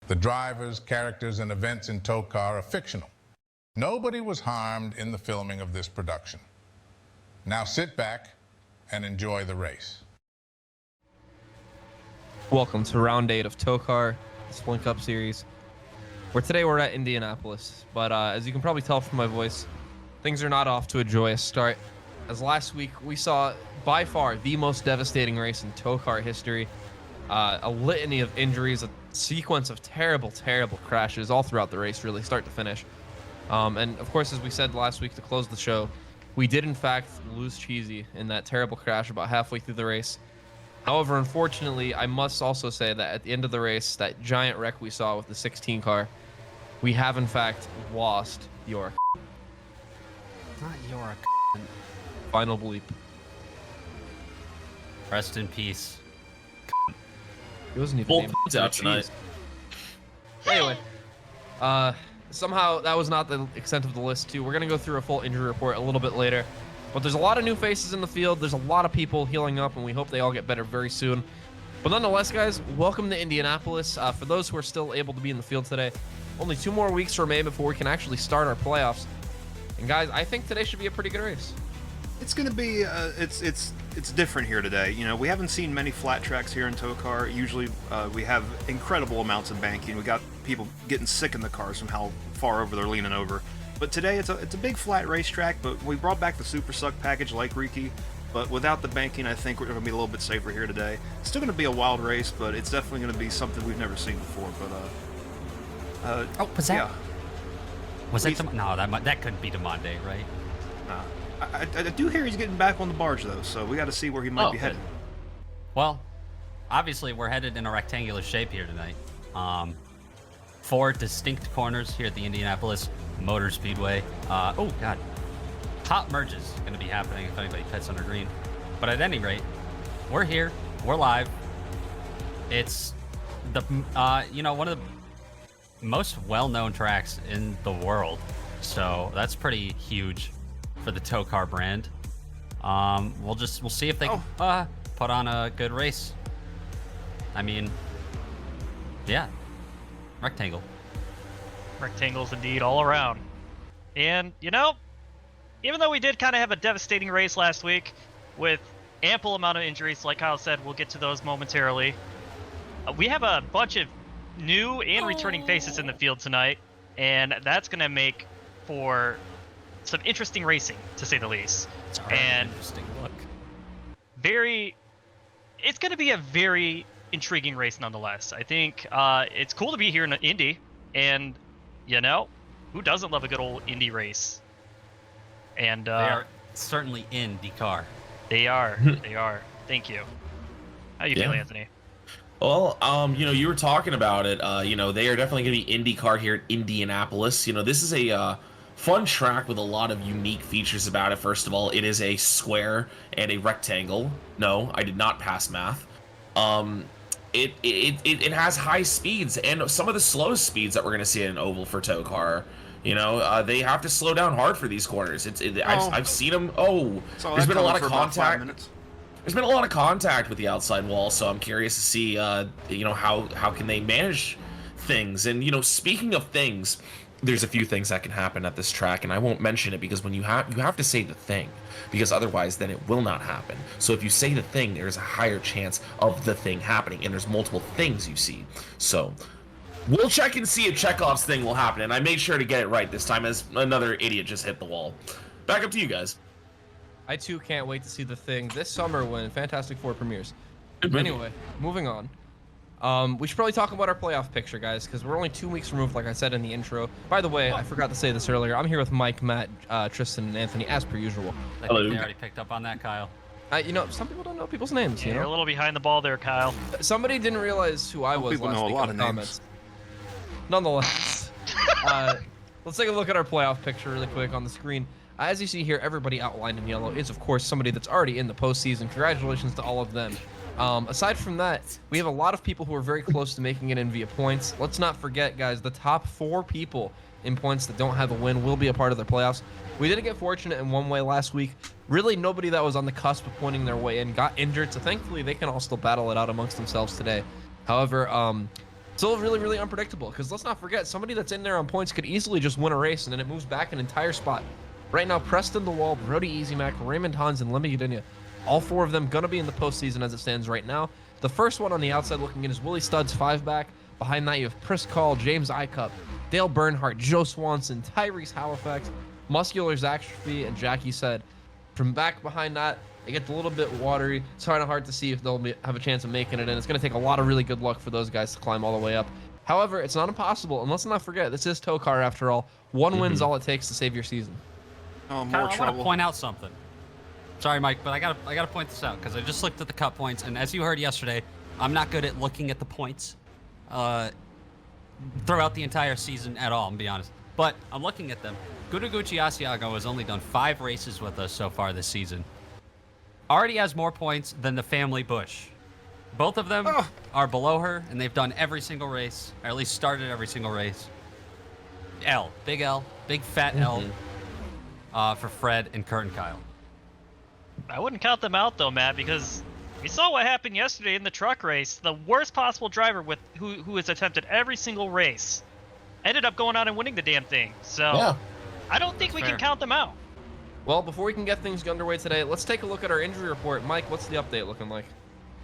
The drivers, characters, and events in TOECAR are fictional. Nobody was harmed in the filming of this production. Now sit back and enjoy the race. Welcome to round 8 of TOECAR, the Splint Cup Series, where today we're at Indianapolis. But as you can probably tell from my voice, things are not off to a joyous start. As last week we saw by far the most devastating race in TOECAR history, a litany of injuries, a sequence of terrible crashes all throughout the race, really start to finish. And of course, as we said last week to close the show, we did in fact lose Cheesy in that terrible crash about halfway through the race. However, unfortunately, I must also say that at the end of the race, that giant wreck we saw with the 16 car, we have in fact lost York. Not York. Final bleep. Rest in peace. He wasn't even Full named points out tonight. Anyway, somehow that was not the extent of the list too. We're gonna go through a full injury report a little bit later, but there's a lot of new faces in the field. There's a lot of people healing up, and we hope they all get better very soon. But nonetheless, guys, welcome to Indianapolis. For those who are still able to be in the field today, only 2 more weeks remain before we can actually start our playoffs. And guys, I think today should be a pretty good race. It's going to be, it's different here today. You know, we haven't seen many flat tracks here in TOECAR. Usually we have incredible amounts of banking. We got people getting sick in the cars from how far over they're leaning over. But today it's a big flat racetrack, but we brought back the Super Suck package like Riki. But without the banking, I think we're going to be a little bit safer here today. It's still going to be a wild race, but it's definitely going to be something we've never seen before. But Oh, was that? yeah. Was that? No, that couldn't be Demande, right? I do hear he's getting back on the barge though, so we got to see where he might be headed. Well, obviously we're headed in a rectangular shape here tonight. 4 distinct corners here at the Indianapolis Motor Speedway. Oh God, top merge is going to be happening if anybody pits under green. But at any rate, we're here. We're live. It's the one of the most well-known tracks in the world, so that's pretty huge for the TOECAR brand. We'll see if they can put on a good race. I mean, yeah, rectangle. Rectangles indeed all around. And you know, even though we did kind of have a devastating race last week with ample amount of injuries, like Kyle said, we'll get to those momentarily. We have a bunch of new and returning faces in the field tonight, and that's going to make for some interesting racing, to say the least. It's and interesting look. It's going to be a very intriguing race nonetheless. I think it's cool to be here in Indy, and you know, who doesn't love a good old Indy race? And they are certainly in the car. They are. They are. Thank you. How you feeling, Anthony? Well, you were talking about it. They are definitely going to be IndyCar here at Indianapolis. This is a fun track with a lot of unique features about it. First of all, it is a square and a rectangle. No, I did not pass math. It has high speeds and some of the slowest speeds that we're going to see in an oval for TOECAR. They have to slow down hard for these corners. I've seen them. There's been a lot of contact. There's been a lot of contact with the outside wall, so I'm curious to see, how can they manage things. And speaking of things, there's a few things that can happen at this track, and I won't mention it because when you have to say the thing, because otherwise then it will not happen. So if you say the thing, there's a higher chance of the thing happening, and there's multiple things you see. So we'll check and see if Chekhov's thing will happen, and I made sure to get it right this time as another idiot just hit the wall. Back up to you guys. I too can't wait to see the thing this summer when Fantastic Four premieres. Anyway, moving on. We should probably talk about our playoff picture, guys, because we're only 2 weeks removed, like I said in the intro. By the way, I forgot to say this earlier. I'm here with Mike, Matt, Tristan, and Anthony, as per usual. I think they already picked up on that, Kyle. Some people don't know people's names. You're a little behind the ball there, Kyle. Somebody didn't realize who I was people last know a week lot in of the names. comments. Nonetheless, let's take a look at our playoff picture really quick on the screen. As you see here, everybody outlined in yellow is, of course, somebody that's already in the postseason. Congratulations to all of them. Aside from that, we have a lot of people who are very close to making it in via points. Let's not forget, guys, the top 4 people in points that don't have a win will be a part of their playoffs. We did get fortunate in one way last week. Really, nobody that was on the cusp of pointing their way in got injured, so thankfully they can all still battle it out amongst themselves today. However, Still really, really unpredictable, because let's not forget, somebody that's in there on points could easily just win a race, and then it moves back an entire spot. Right now, Preston DeWall, Brody Easymac, Raymond Hans, and Lemmy Udinha, all 4 of them going to be in the postseason as it stands right now. The first one on the outside looking in is Willie Studs, 5-back. Behind that, you have Chris Call, James Icup, Dale Bernhardt, Joe Swanson, Tyrese Halifax, Muscular Zachary, and Jackie said. From back behind that, it gets a little bit watery. It's kind of hard to see if they'll have a chance of making it in. It's going to take a lot of really good luck for those guys to climb all the way up. However, it's not impossible, and let's not forget, this is TOECAR after all. One win's all it takes to save your season. Oh, more Kyle, I trouble. want to point out something. Sorry, Mike, but I gotta point this out, because I just looked at the cup points, and as you heard yesterday, I'm not good at looking at the points throughout the entire season at all, I'm gonna be honest. But I'm looking at them. Gudaguchi Asiago has only done 5 races with us so far this season. Already has more points than the family Bush. Both of them are below her, and they've done every single race, or at least started every single race. Big fat L for Fred and Kurt and Kyle. I wouldn't count them out though, Matt, because we saw what happened yesterday in the truck race. The worst possible driver with who has attempted every single race ended up going out and winning the damn thing. So Yeah. I don't think we can count them out. Well, before we can get things underway today, let's take a look at our injury report. Mike, what's the update looking like?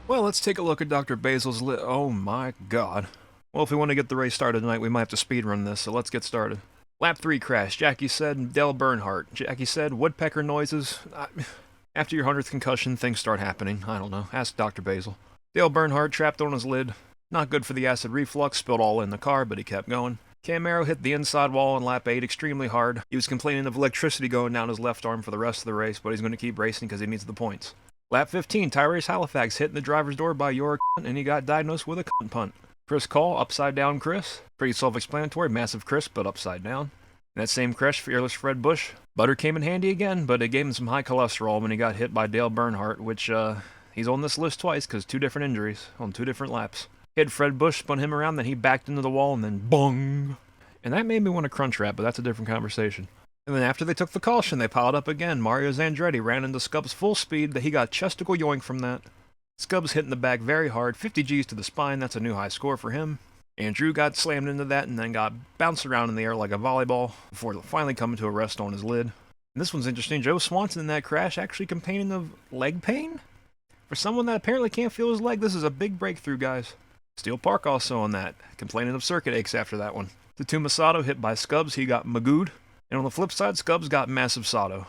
Well, let's take a look at Dr. Basil's oh my god. Well, if we want to get the race started tonight, we might have to speedrun this, so let's get started. Lap 3 crash, Jackie said, Dale Bernhardt. Jackie said, woodpecker noises. After your 100th concussion, things start happening. I don't know. Ask Dr. Basil. Dale Bernhardt trapped on his lid. Not good for the acid reflux, spilled all in the car, but he kept going. Camaro hit the inside wall on lap 8 extremely hard. He was complaining of electricity going down his left arm for the rest of the race, but he's going to keep racing because he needs the points. Lap 15, Tyrese Halifax hit in the driver's door by your and he got diagnosed with a punt. Chris Call, upside down Chris. Pretty self-explanatory, massive Chris, but upside down. In that same crash, fearless Fred Bush. Butter came in handy again, but it gave him some high cholesterol when he got hit by Dale Bernhardt, which, he's on this list twice because 2 different injuries on 2 different laps. Hit Fred Bush, spun him around, then he backed into the wall, and then bong! And that made me want to crunch wrap, but that's a different conversation. And then after they took the caution, they piled up again. Mario Zandretti ran into Scubs full speed, that he got chesticle yoink from that. Scubs hit in the back very hard, 50 Gs to the spine, that's a new high score for him. Andrew got slammed into that and then got bounced around in the air like a volleyball before finally coming to a rest on his lid. And this one's interesting. Joe Swanson in that crash actually complaining of leg pain? For someone that apparently can't feel his leg, this is a big breakthrough, guys. Steel Park also on that, complaining of circuit aches after that one. Tatuma Sato hit by Scubs, he got magooed. And on the flip side, Scubs got massive Sato.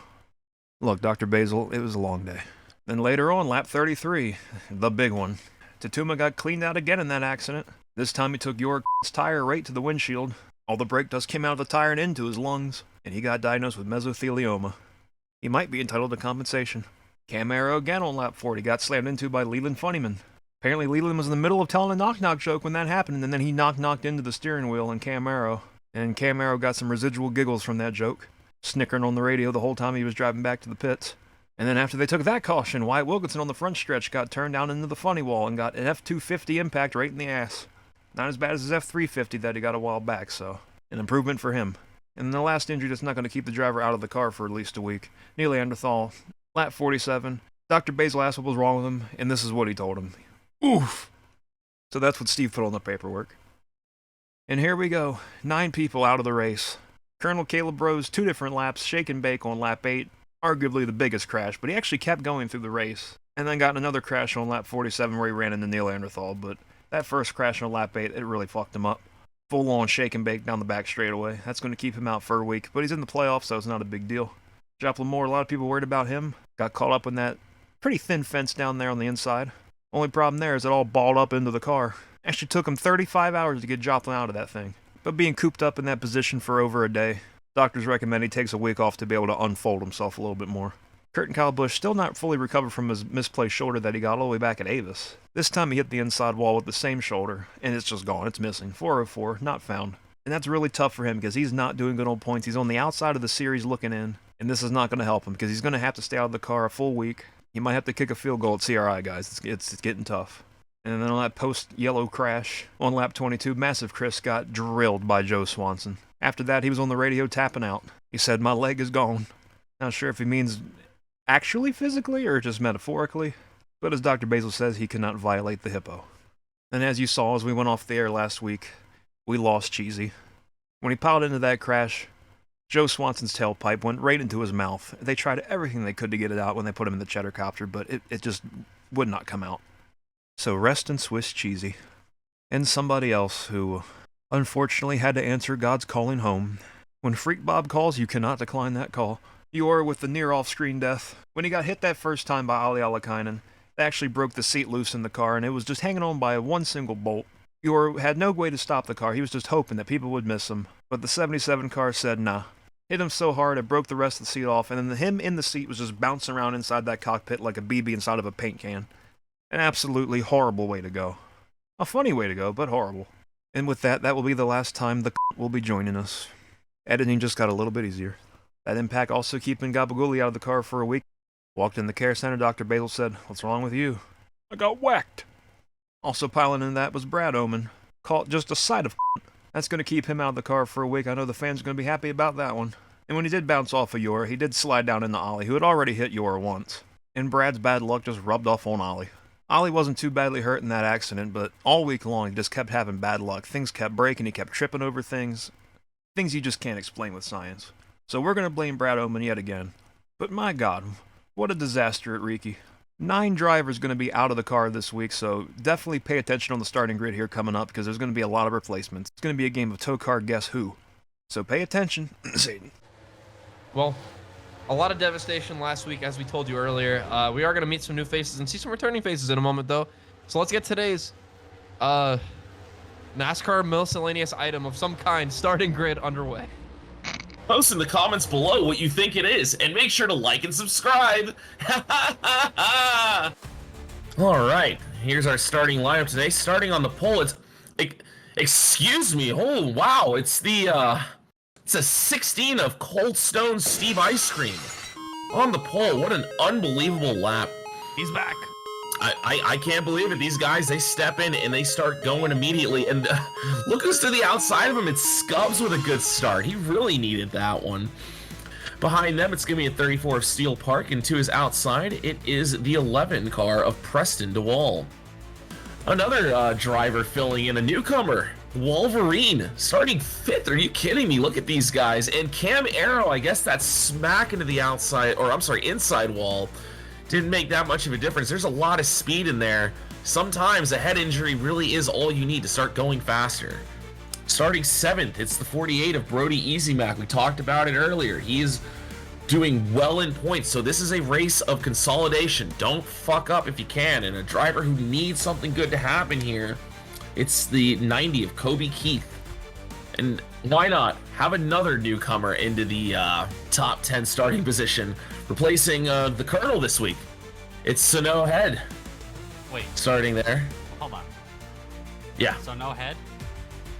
Look, Dr. Basil, it was a long day. Then later on, lap 33, the big one. Tatuma got cleaned out again in that accident. This time he took your tire right to the windshield. All the brake dust came out of the tire and into his lungs, and he got diagnosed with mesothelioma. He might be entitled to compensation. Camaro again on lap 40 got slammed into by Leland Funnyman. Apparently Leland was in the middle of telling a knock-knock joke when that happened, and then he knocked into the steering wheel in Camaro. And Camaro got some residual giggles from that joke, snickering on the radio the whole time he was driving back to the pits. And then after they took that caution, Wyatt Wilkinson on the front stretch got turned down into the funny wall and got an F250 impact right in the ass. Not as bad as his F350 that he got a while back, so an improvement for him. And then the last injury that's not going to keep the driver out of the car for at least a week. Neil Anderthal, lap 47. Dr. Basil asked what was wrong with him, and this is what he told him. Oof! So that's what Steve put on the paperwork. And here we go. 9 people out of the race. Colonel Caleb Rose, 2 different laps, shake and bake on lap 8. Arguably the biggest crash, but he actually kept going through the race. And then got another crash on lap 47 where he ran into Neil Anderthal, but that first crash on lap 8, it really fucked him up. Full-on shake and bake down the back straightaway. That's going to keep him out for a week, but he's in the playoffs, so it's not a big deal. Joplin Moore, a lot of people worried about him. Got caught up in that pretty thin fence down there on the inside. Only problem there is it all balled up into the car. Actually took him 35 hours to get Joplin out of that thing. But being cooped up in that position for over a day, doctors recommend he takes a week off to be able to unfold himself a little bit more. Kurt and Kyle Busch still not fully recovered from his misplaced shoulder that he got all the way back at Avis. This time he hit the inside wall with the same shoulder, and it's just gone. It's missing. 404, not found. And that's really tough for him because he's not doing good on points. He's on the outside of the series looking in, and this is not going to help him because he's going to have to stay out of the car a full week. He might have to kick a field goal at CRI, guys. It's getting tough. And then on that post-yellow crash on lap 22, Massive Chris got drilled by Joe Swanson. After that, he was on the radio tapping out. He said, "My leg is gone." Not sure if he means actually physically or just metaphorically, but as Dr. Basil says, he cannot violate the hippo. And as you saw as we went off the air last week, we lost Cheesy. When he piled into that crash, Joe Swanson's tailpipe went right into his mouth. They tried everything they could to get it out when they put him in the cheddar copter, but it just would not come out. So rest in Swiss Cheesy. And somebody else who, unfortunately, had to answer God's calling home. When Freak Bob calls, you cannot decline that call. Eeyore with the near off-screen death. When he got hit that first time by Ali Alakainen, they actually broke the seat loose in the car, and it was just hanging on by one single bolt. Eeyore had no way to stop the car. He was just hoping that people would miss him. But the 77 car said nah. Hit him so hard it broke the rest of the seat off, and then him in the seat was just bouncing around inside that cockpit like a BB inside of a paint can. An absolutely horrible way to go. A funny way to go, but horrible. And with that, that will be the last time the will be joining us. Editing just got a little bit easier. That impact also keeping Gabagooli out of the car for a week. Walked in the care center, Dr. Basil said, "What's wrong with you?" "I got whacked." Also piling in that was Brad Oman. Caught just a sight of That's going to keep him out of the car for a week. I know the fans are going to be happy about that one. And when he did bounce off of Eeyore, he did slide down into Ollie, who had already hit Eeyore once. And Brad's bad luck just rubbed off on Ollie. Ollie wasn't too badly hurt in that accident, but all week long he just kept having bad luck. Things kept breaking, he kept tripping over things. Things you just can't explain with science. So we're going to blame Brad Oman yet again. But my God, what a disaster at Riki. 9 drivers going to be out of the car this week, so definitely pay attention on the starting grid here coming up, because there's going to be a lot of replacements. It's going to be a game of TOECAR Guess Who. So pay attention. Satan. Well, a lot of devastation last week, as we told you earlier. We are going to meet some new faces and see some returning faces in a moment, though. So let's get today's NASCAR miscellaneous item of some kind starting grid underway. Post in the comments below what you think it is, and make sure to like and subscribe. All right, here's our starting lineup today. Starting on the pole, excuse me. Oh wow, it's a 16 of Cold Stone Steve Ice Cream on the pole. What an unbelievable lap. He's back. I can't believe it. These guys, they step in and they start going immediately. And look who's to the outside of him. It's Scubs with a good start. He really needed that one. Behind them, it's going to be a 34 of Steel Park. And to his outside, it is the 11 car of Preston DeWall. Another driver filling in, a newcomer, Wolverine, starting 5th. Are you kidding me? Look at these guys. And Cam Arrow, I guess that's smack into the outside, or I'm sorry, inside wall. Didn't make that much of a difference. There's a lot of speed in there. Sometimes a head injury really is all you need to start going faster. Starting 7th, it's the 48 of Brody EasyMac. We talked about it earlier. He is doing well in points, so this is a race of consolidation. Don't fuck up if you can. And a driver who needs something good to happen here, it's the 90 of Kobe Keith. And why not have another newcomer into the top 10 starting position, replacing the Colonel this week. It's Sano Head. Wait. Starting there. Hold on. Yeah. Sano Head?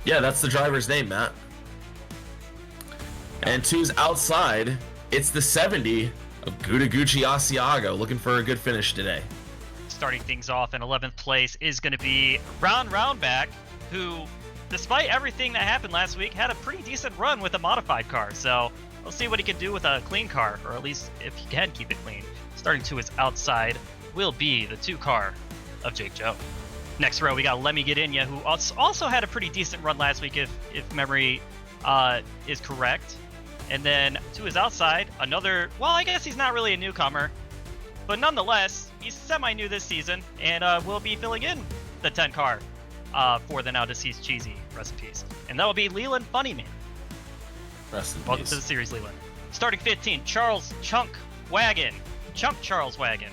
Yeah, that's the driver's name, Matt. And to his outside, it's the 70 of Gudaguchi Asiago, looking for a good finish today. Starting things off in 11th place is going to be Ron Roundback, who, despite everything that happened last week, had a pretty decent run with a modified car. So we'll see what he can do with a clean car, or at least if he can keep it clean. Starting to his outside will be the 2 car of Jake Joe. Next row, we got Lemmy Gadinya, who also had a pretty decent run last week, if memory is correct. And then to his outside, another, well, I guess he's not really a newcomer, but nonetheless, he's semi-new this season, and will be filling in the 10 car for the now deceased Cheesy. Rest in peace. And that will be Leland Funnyman. Rest in peace. Welcome to the series, Leland. Starting 15, Charles Chunk Wagon. Chunk Charles Wagon.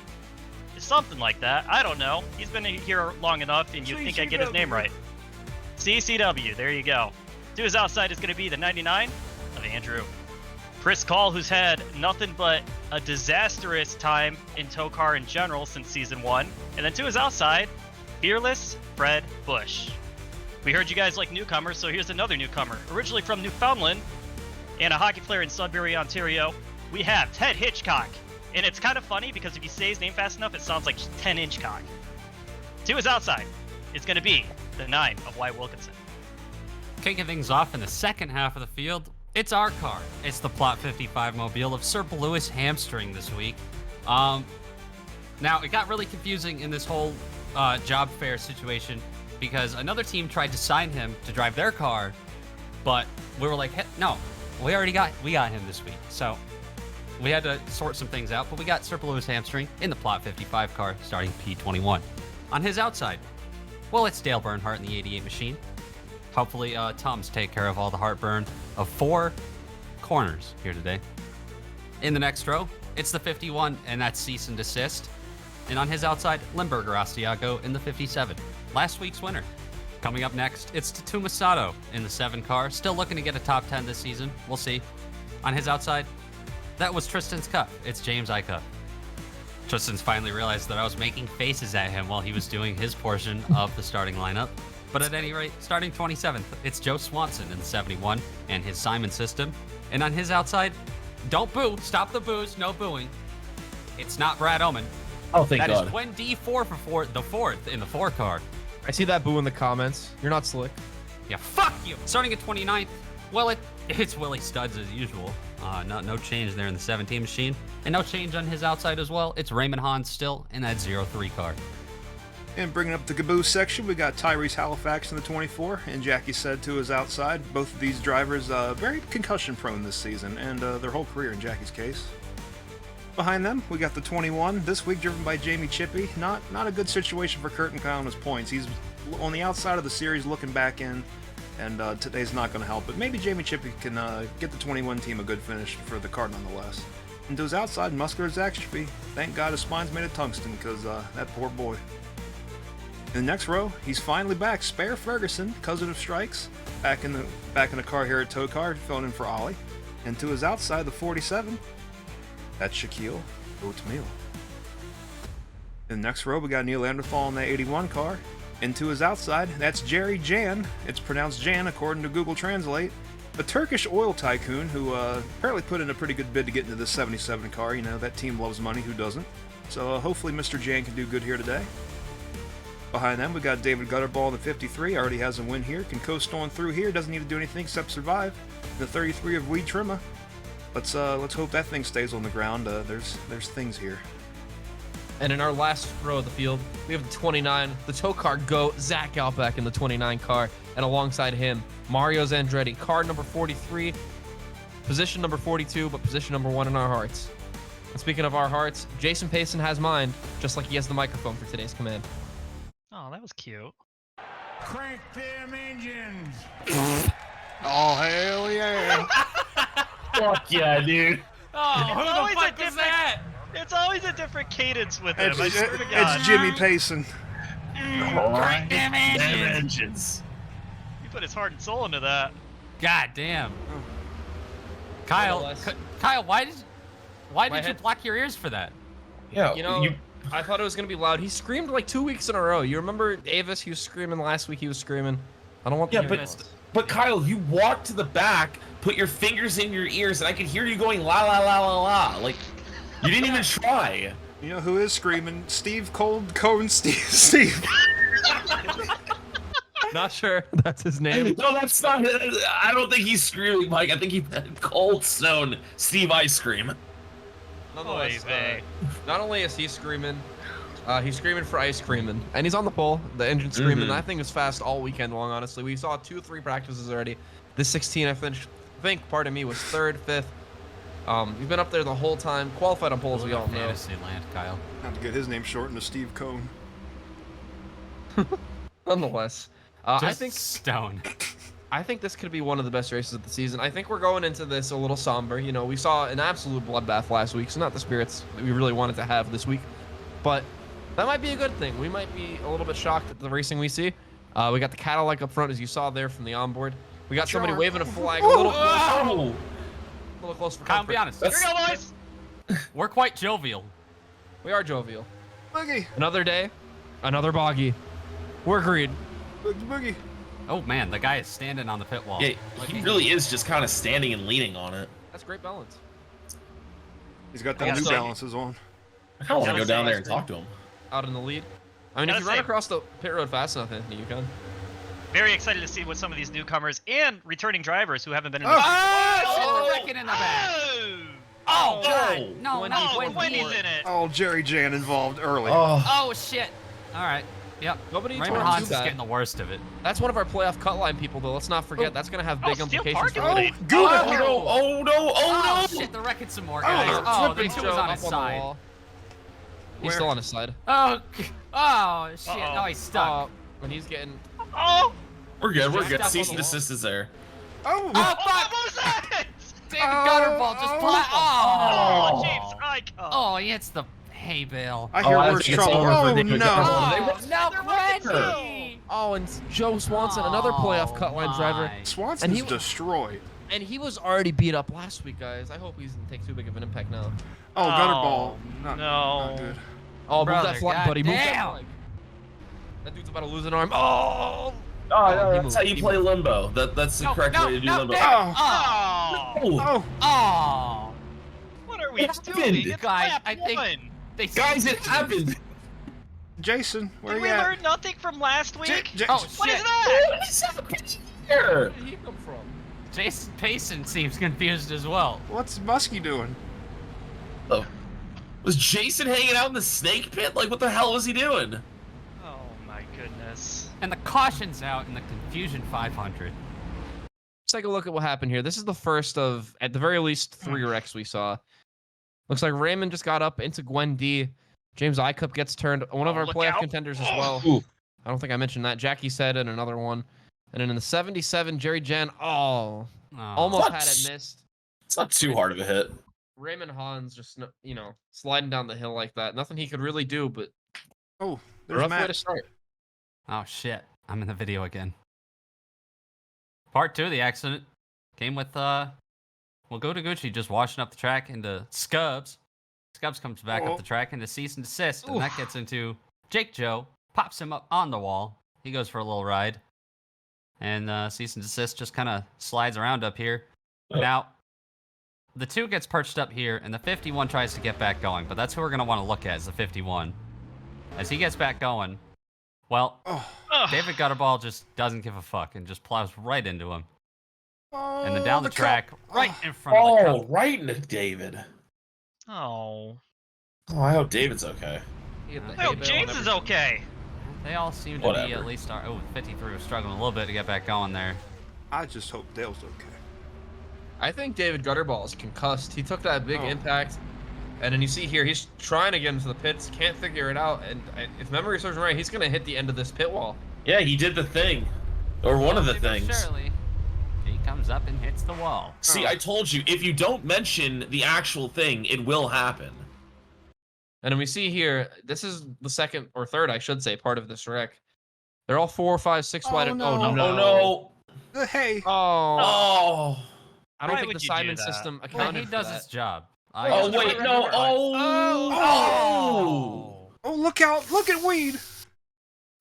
Something like that. I don't know. He's been here long enough, and you'd think I'd get his name right. CCW. There you go. To his outside is going to be the 99 of Andrew. Chris Call, who's had nothing but a disastrous time in TOECAR in general since Season 1. And then to his outside, Fearless Fred Bush. We heard you guys like newcomers, so here's another newcomer. Originally from Newfoundland and a hockey player in Sudbury, Ontario, we have Ted Hitchcock. And it's kind of funny because if you say his name fast enough, it sounds like 10-inch cock. To his outside is going to be the 9 of Wyatt Wilkinson. Kicking things off in the second half of the field, it's our car. It's the Plot 55 Mobile of Sir Lewis Hamstring this week. Now, it got really confusing in this whole job fair situation because another team tried to sign him to drive their car, but we were like, no, we got him this week. So we had to sort some things out, but we got Sir Lewis Hamstring in the Plot 55 car starting P21. On his outside, well, it's Dale Bernhardt in the 88 machine. Hopefully, Tums take care of all the heartburn of 4 corners here today. In the next row, it's the 51, and that's Cease and Desist. And on his outside, Limburger Astiago in the 57. Last week's winner. Coming up next, it's Tatuma Sato in the 7 car. Still looking to get a top 10 this season. We'll see. On his outside, that was Tristan's Cup. It's James Icup. Tristan's finally realized that I was making faces at him while he was doing his portion of the starting lineup. But at any rate, starting 27th, it's Joe Swanson in the 71 and his Simon system. And on his outside, don't boo. Stop the boos. No booing. It's not Brad Oman. Oh, thank God. That is Wendy 4 the 4th in the 4 car. I see that boo in the comments. You're not slick. Yeah, fuck you. Starting at 29th, well, it's Willie Studs as usual. No change there in the 17 machine. And no change on his outside as well. It's Raymond Hans still in that 03 car. And bringing up the caboose section, we got Tyrese Halifax in the 24, and Jackie said to his outside. Both of these drivers very concussion prone this season, and their whole career in Jackie's case. Behind them, we got the 21, this week driven by Jamie Chippy. Not a good situation for Kurt and Kyle on his points. He's on the outside of the series looking back in, and today's not going to help. But maybe Jamie Chippy can get the 21 team a good finish for the car nonetheless. And to his outside, muscular Zach Chippy. Thank God his spine's made of tungsten, because that poor boy. In the next row, he's finally back. Spare Ferguson, cousin of Strikes, back in the car here at TOECAR, filling in for Ollie. And to his outside, the 47, that's Shaquille Oatmeal. In the next row, we got Neil Anderthal in the 81 car. And to his outside, that's Jerry Jan. It's pronounced Jan according to Google Translate. A Turkish oil tycoon who apparently put in a pretty good bid to get into this 77 car. You know, that team loves money, who doesn't? So hopefully Mr. Jan can do good here today. Behind them, we got David Gutterball in the 53. Already has a win here. Can coast on through here. Doesn't need to do anything except survive. The 33 of Weed Trimma. Let's hope that thing stays on the ground. There's things here. And in our last row of the field, we have the 29, the TOECAR GOAT, Zach Outback in the 29 car, and alongside him, Mario Zandretti, car number 43, position number 42, but position number 1 in our hearts. And speaking of our hearts, Jason Payson has mine, just like he has the microphone for today's command. Oh, that was cute. Crank them engines! Oh, hell yeah! Fuck yeah, dude. Oh, who the fuck is that? It's always a different cadence with him. It's Jimmy Payson. Crank them engines. He put his heart and soul into that. God damn. Kyle, why did you block your ears for that? Yeah, You know, I thought it was going to be loud. He screamed like 2 weeks in a row. You remember Avis? He was screaming last week. He was screaming. I don't want the but Kyle, you walked to the back, put your fingers in your ears, and I could hear you going la la la la la. Like, you didn't even try. You know who is screaming? Steve Cone Steve. Not sure that's his name. No, that's not. I don't think he's screaming, Mike. I think he meant Cold Stone Steve Ice Cream. Nonetheless, not only is he screaming, he's screaming for ice creaming, and he's on the pole. The engine screaming. That thing was fast all weekend long. Honestly, we saw 2-3 practices already. This 16, I think, pardon me, was 3rd, 5th. We've been up there the whole time. Qualified on pole, as we all know. Fantasy land, Kyle. Have to get his name shortened to Steve Cone. Nonetheless, I think Stone. I think this could be one of the best races of the season. I think we're going into this a little somber. You know, we saw an absolute bloodbath last week, so not the spirits that we really wanted to have this week. But that might be a good thing. We might be a little bit shocked at the racing we see. We got the Cadillac up front, as you saw there from the onboard. We got somebody waving a flag a little close for Kyle, comfort. be honest. Here we go, boys! We're quite jovial. We are jovial. Boogie! Another day, another boggy. We're agreed. Boogie! Oh man, the guy is standing on the pit wall. Yeah, he really is just kind of standing and leaning on it. That's great balance. He's got the New Balances on. I kind of want to go down there and talk to him. Out in the lead. I mean, if you run across the pit road fast enough, Anthony, you can. Very excited to see what some of these newcomers and returning drivers who haven't been in the the in the back. Oh, God. No, Wendy's in it. Oh, Jerry Jan involved early. Oh shit. All right. Yep. Nobody Raymond tore him Hans too is bad. getting the worst of it. That's one of our playoff cut line people, though. Let's not forget. That's going to have big steel implications for parking him. lot. Oh no! Oh no! Oh Oh, no! shit, they're wrecking some more guys. Oh, the Flipping two Joe is on up his the side. wall. He's still on his side. Oh, shit. Uh-oh. No, he's stuck. When he's getting... Oh! We're good. We're Jacked good. up on Cease the and wall. desist is there. Oh, Oh, fuck! what was that? David Gutterball just plot. Oh, James Icon. Oh, he hits the hay bale. I hear I worse think it's trouble. over for Oh, David no. Gutterball. No, Quincy! Oh, and Joe Swanson, another playoff cut line driver. Swanson's And he- destroyed. And he was already beat up last week, guys. I hope he doesn't take too big of an impact now. Oh, Gutterball. Not no. good. Oh, move Brother, that flag, buddy. Move that goddamn. flag. That dude's about to lose an arm. Oh! Oh, no, he that's moved, how you he play moved. limbo. That's the correct way to do limbo. David. Oh. Oh, Oh. Oh. What are we It doing? happened. It's Guys, lap I think- one. They guys, it happened. Jason, where Did you we at? learn nothing from last week? Oh, What shit. is that? What is happening Where here? did he come from? Jason Payson seems confused as well. What's Muskie doing? Oh. Was Jason hanging out in the snake pit? Like, what the hell was he doing? Oh my goodness. And the caution's out in the Confusion 500. Let's take a look at what happened here. This is the first of, at the very least, 3 wrecks we saw. Looks like Raymond just got up into Gwen D. James Icup gets turned. One of our look playoff out. contenders as well. Ooh. I don't think I mentioned that. Jackie said in another one. And then in the 77, Jerry Jen, almost had it missed. It's not too hard of a hit. Raymond Hans just, sliding down the hill like that. Nothing he could really do, but Oh, a there's rough way to Matt. start. Oh, shit. I'm in the video again. Part 2 of the accident came with, well, Go to Gucci just washing up the track into Scubs. Scubs comes back Oh. up the track into cease and desist, and that gets into Jake Joe, pops him up on the wall. He goes for a little ride. And cease and desist just kind of slides around up here. Now, the 2 gets perched up here, and the 51 tries to get back going, but that's who we're going to want to look at is the 51. As he gets back going, well, Oh. David Gutterball just doesn't give a fuck and just plows right into him. Oh, And then down the cup. track, right in front of the Oh, cup. right into David. Oh. Oh, I hope David's okay. He hit the I hay hope bale James and is everything. okay. They all seem to be Whatever. at least... 53 was struggling a little bit to get back going there. I just hope Dale's okay. I think David Gutterball is concussed. He took that big Oh. impact, and then you see here, he's trying to get into the pits, can't figure it out, and if memory serves me right, he's going to hit the end of this pit wall. Yeah, he did the thing. Or one of the Slowly but things. surely, he comes up and hits the wall. See, I told you, if you don't mention the actual thing, it will happen. And then we see here, this is the second, or third, I should say, part of this wreck. They're all 4, 5, 6 wide. Oh, no. Oh, no. Oh, no. Hey. Oh. Oh. I don't Why think would the you do Simon that? system Well, accounted he for does that. his job. Oh, wait, no. Oh. Oh, look out. Look at Weed.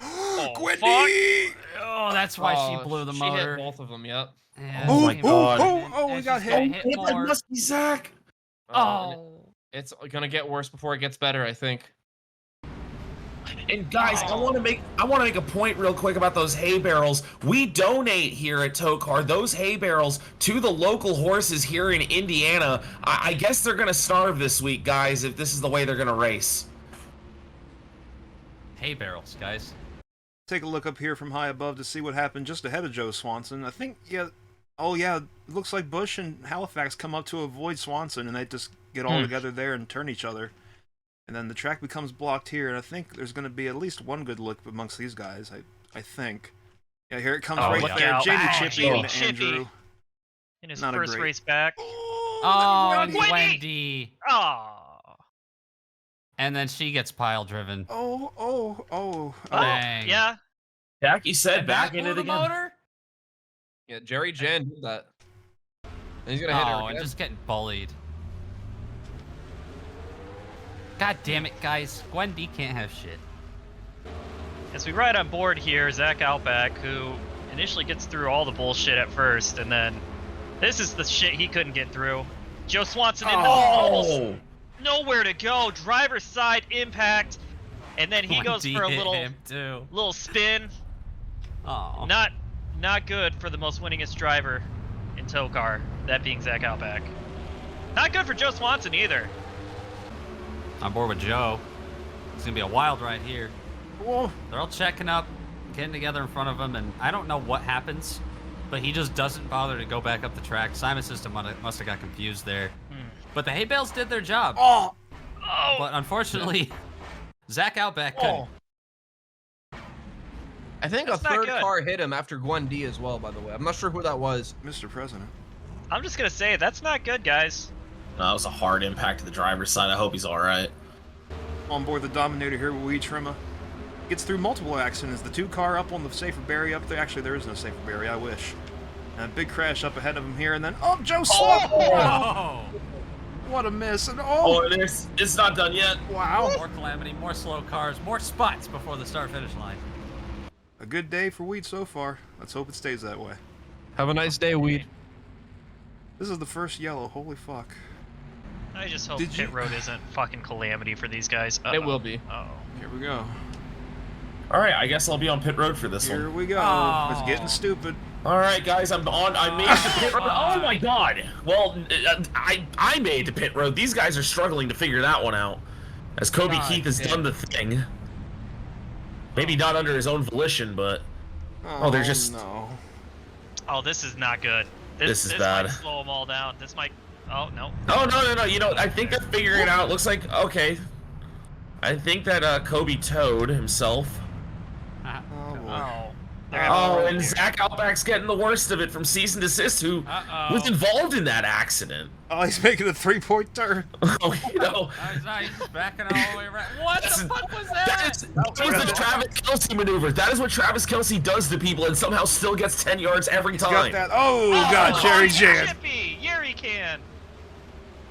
Gwendy. Oh, that's why Oh, she blew the she motor. hit both of them, yep. Yeah, Oh my she- God. Oh, we got she's gonna hit. hit more. must be Zach. And Oh. it's going to get worse before it gets better, I think. And guys, I want to make a point real quick about those hay barrels. We donate here at TOECAR those hay barrels to the local horses here in Indiana. I guess they're gonna starve this week, guys, if this is the way they're gonna race. Hay barrels, guys. Take a look up here from high above to see what happened just ahead of Joe Swanson. I think, yeah. Oh, yeah. It looks like Bush and Halifax come up to avoid Swanson, and they just get all together there and turn each other. And then the track becomes blocked here, and I think there's going to be at least one good look amongst these guys. I think. Yeah, here it comes Oh, right look there. out. Jamie Oh, Chippy Jamie and Chippy. Andrew. In his Not a first great- race back. Oh, and Wendy! Wendy. Oh. And then she gets pile driven. Oh, Dang. yeah. Jackie said And back that in blew it the again. motor? Yeah, Jerry Jan did that. And he's going to hit her Oh, and again. just getting bullied. God damn it, guys. Gwen D can't have shit. As we ride on board here, Zach Outback, who initially gets through all the bullshit at first, and then this is the shit he couldn't get through. Joe Swanson in the almost Oh. nowhere to go. Driver's side impact, and then he Gwen goes D for a hit little him too. spin. Oh. Not good for the most winningest driver in TOECAR, that being Zach Outback. Not good for Joe Swanson either. On board with Joe. It's gonna be a wild ride here. Whoa. They're all checking up, getting together in front of him, and I don't know what happens, but he just doesn't bother to go back up the track. Simon's system must have got confused there. But the hay bales did their job. Oh. But unfortunately, Zach Outback couldn't. I think a third car hit him after Gwen D as well, by the way. I'm not sure who that was. Mr. President. I'm just gonna say, that's not good, guys. No, that was a hard impact to the driver's side. I hope he's alright. On board the Dominator here with Weed Trimmer. Gets through multiple accidents. The 2 car up on the safer barrier up there. Actually, there is no safer barrier. I wish. And a big crash up ahead of him here, and then Joe Slump! Oh! What a miss! And It's not done yet. Wow! More Calamity, more slow cars, more spots before the start-finish line. A good day for Weed so far. Let's hope it stays that way. Have a nice day, Weed. This is the first yellow. Holy fuck! I just hope pit road isn't fucking Calamity for these guys. It will be. Oh. Here we go. Alright, I guess I'll be on pit road for this one. Here we go. Oh. It's getting stupid. Alright, guys, I'm on. I made it to pit road. Oh my god! Well, I made it to pit road. These guys are struggling to figure that one out. As Kobe Keith has done the thing. Maybe not under his own volition, but... Oh, they're just... No. Oh, this is not good. This is bad. Might slow them all down. This might... Oh, no. Oh, no. You know, I think they're figuring it out. Looks like... Okay. I think that Kobe towed himself. Oh, boy. Oh. Oh, and Zach Outback's getting the worst of it from Cease and Desist, who was involved in that accident. Oh, he's making a 3-point turn. Oh, you know. He's just backing all the way around. What the fuck was that? That was the Travis Kelce maneuver. That is what Travis Kelce does to people and somehow still gets 10 yards every time. Got that. Oh, God, Jerry Jan. Jerry can.